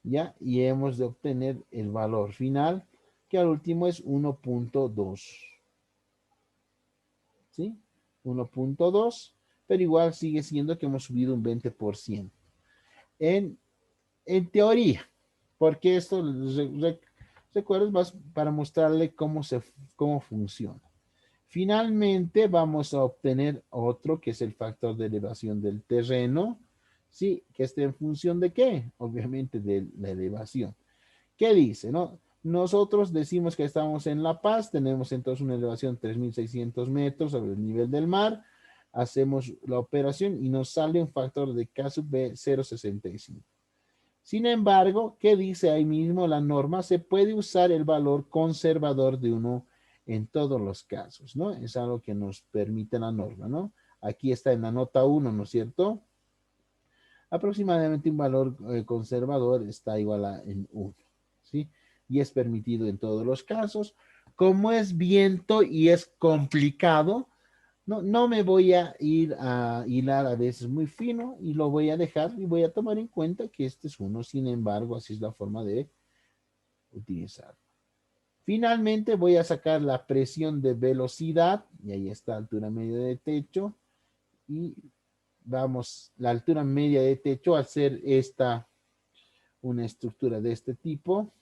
¿ya? Y hemos de obtener el valor final, que al último es 1,2. ¿Sí? 1,2, pero igual sigue siendo que hemos subido un 20%. En, en teoría, porque esto, recuerdo, más para mostrarle cómo funciona. Finalmente vamos a obtener otro que es el factor de elevación del terreno, ¿sí? Que esté en función de qué? Obviamente de la elevación. ¿Qué dice? No? Nosotros decimos que estamos en La Paz, tenemos entonces una elevación de 3.600 metros sobre el nivel del mar, hacemos la operación y nos sale un factor de K sub B 0,65. Sin embargo, ¿qué dice ahí mismo la norma? Se puede usar el valor conservador de 1 en todos los casos, ¿no? Es algo que nos permite la norma, ¿no? Aquí está en la nota 1, ¿no es cierto? Aproximadamente un valor conservador está igual a en 1, ¿sí? Y es permitido en todos los casos. Como es viento y es complicado, no me voy a ir a hilar a veces muy fino y lo voy a dejar y voy a tomar en cuenta que este es 1. Sin embargo, así es la forma de utilizarlo. Finalmente voy a sacar la presión de velocidad y ahí está altura media de techo y vamos, la altura media de techo al ser una estructura de este tipo.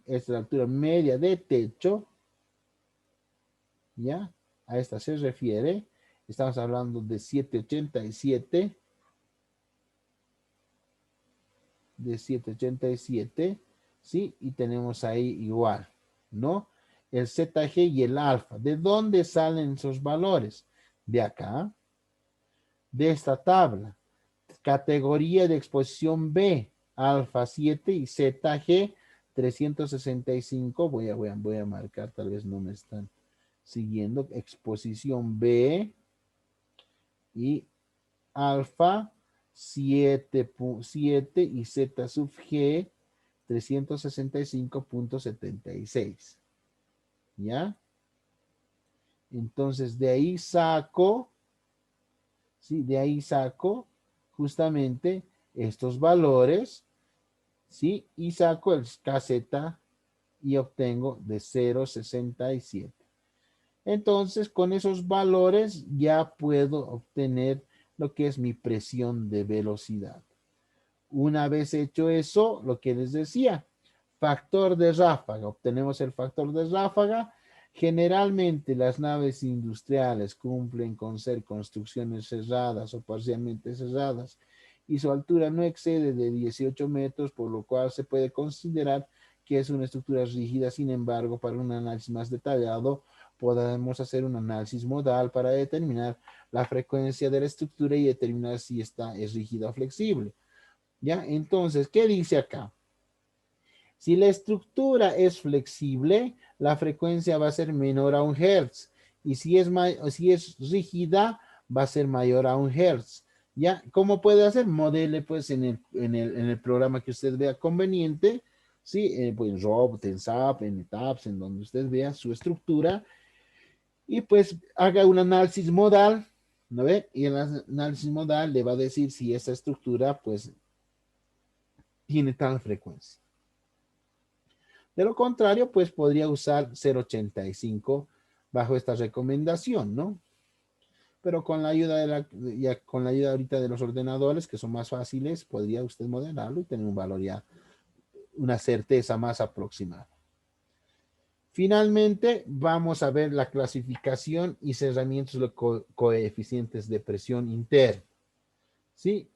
Es la altura media de techo, ¿ya? A esta se refiere. Estamos hablando de 787. ¿sí? Y tenemos ahí igual, ¿no? El ZG y el alfa. ¿De dónde salen esos valores? De acá, de esta tabla. Categoría de exposición B, alfa 7 y ZG 365. Voy a marcar, tal vez no me están siguiendo. Exposición B y alfa 7 y Z sub G 365.76. ¿Ya? Entonces de ahí saco, ¿sí? De ahí saco justamente estos valores, ¿sí? Y saco el KZ y obtengo de 0,67. Entonces, con esos valores ya puedo obtener lo que es mi presión de velocidad. Una vez hecho eso, lo que les decía, factor de ráfaga. Obtenemos el factor de ráfaga. Generalmente las naves industriales cumplen con ser construcciones cerradas o parcialmente cerradas y su altura no excede de 18 metros, por lo cual se puede considerar que es una estructura rígida. Sin embargo, para un análisis más detallado, podemos hacer un análisis modal para determinar la frecuencia de la estructura y determinar si esta es rígida o flexible. ¿Ya? Entonces, ¿qué dice acá? Si la estructura es flexible, la frecuencia va a ser menor a 1 Hz. Y si es rígida, va a ser mayor a 1 Hz. ¿Ya? ¿Cómo puede hacer? Modele pues en el programa que usted vea conveniente. ¿Sí? Pues en ROB, en SAP, en ETAPS, en donde usted vea su estructura. Y pues haga un análisis modal. ¿No ve? Y el análisis modal le va a decir si esa estructura pues tiene tal frecuencia. De lo contrario, pues podría usar 0,85 bajo esta recomendación, ¿no? Pero con la ayuda con la ayuda ahorita de los ordenadores, que son más fáciles, podría usted modelarlo y tener un valor ya, una certeza más aproximada. Finalmente, vamos a ver la clasificación y cerramientos de coeficientes de presión interna. ¿Sí?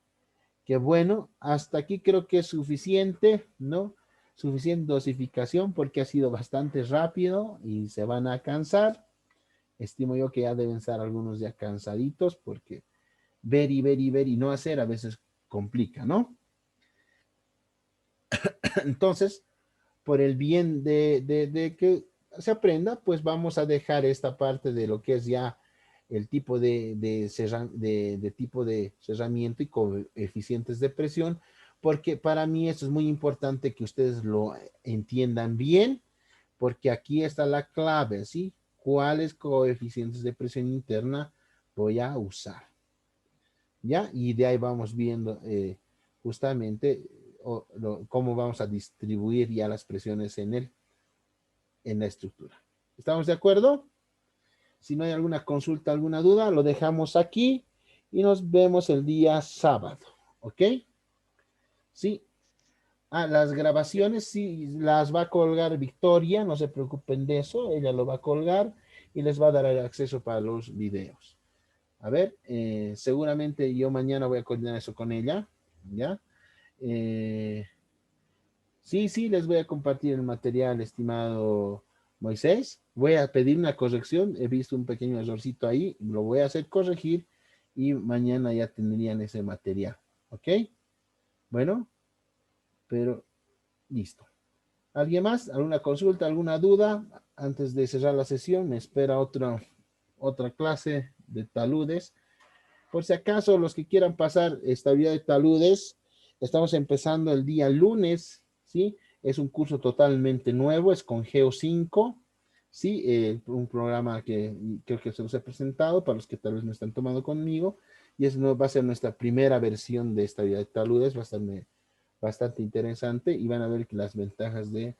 Que bueno, hasta aquí creo que es suficiente, ¿no? Suficiente dosificación porque ha sido bastante rápido y se van a cansar. Estimo yo que ya deben estar algunos ya cansaditos porque ver y ver y ver y no hacer a veces complica, ¿no? Entonces, por el bien de que se aprenda, pues vamos a dejar esta parte de lo que es ya el tipo de tipo de cerramiento y coeficientes de presión, porque para mí esto es muy importante que ustedes lo entiendan bien, porque aquí está la clave, ¿sí? ¿Cuáles coeficientes de presión interna voy a usar? ¿Ya? Y de ahí vamos viendo justamente cómo vamos a distribuir ya las presiones en la estructura. ¿Estamos de acuerdo? Si no hay alguna consulta, alguna duda, lo dejamos aquí y nos vemos el día sábado. ¿Ok? Sí. Ah, las grabaciones sí las va a colgar Victoria, no se preocupen de eso, ella lo va a colgar y les va a dar el acceso para los videos. A ver, seguramente yo mañana voy a coordinar eso con ella, ¿ya? Eh, sí, les voy a compartir el material, estimado Moisés. Voy a pedir una corrección. He visto un pequeño errorcito ahí. Lo voy a hacer corregir y mañana ya tendrían ese material. ¿Ok? Bueno, pero listo. ¿Alguien más? ¿Alguna consulta? ¿Alguna duda? Antes de cerrar la sesión, me espera otra clase de taludes. Por si acaso, los que quieran pasar estabilidad de taludes, estamos empezando el día lunes, ¿sí? Es un curso totalmente nuevo, es con Geo5, ¿sí? Un programa que creo que se los he presentado para los que tal vez no están tomando conmigo, y va a ser nuestra primera versión de estabilidad de taludes, bastante interesante, y van a ver que las ventajas de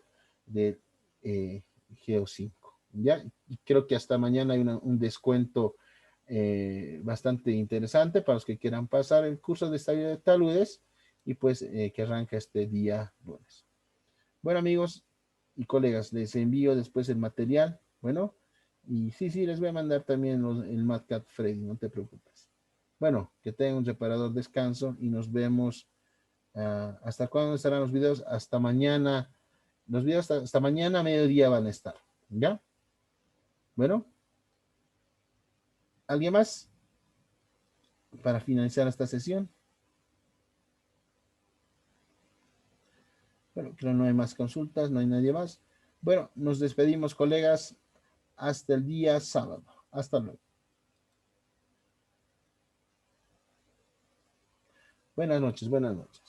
Geo5, ¿ya? Y creo que hasta mañana hay un descuento bastante interesante para los que quieran pasar el curso de estabilidad de taludes y pues que arranca este día lunes. Bueno amigos y colegas, les envío después el material, bueno, y sí, les voy a mandar también el MatCat Freddy, no te preocupes. Bueno, que tengan un reparador descanso y nos vemos. ¿Hasta cuándo estarán los videos? Hasta mañana Los videos hasta mañana a mediodía van a estar. ¿Ya? Bueno, ¿alguien más para finalizar esta sesión? Bueno, creo que no hay más consultas, no hay nadie más. Bueno, nos despedimos, colegas, hasta el día sábado. Hasta luego. Buenas noches, buenas noches.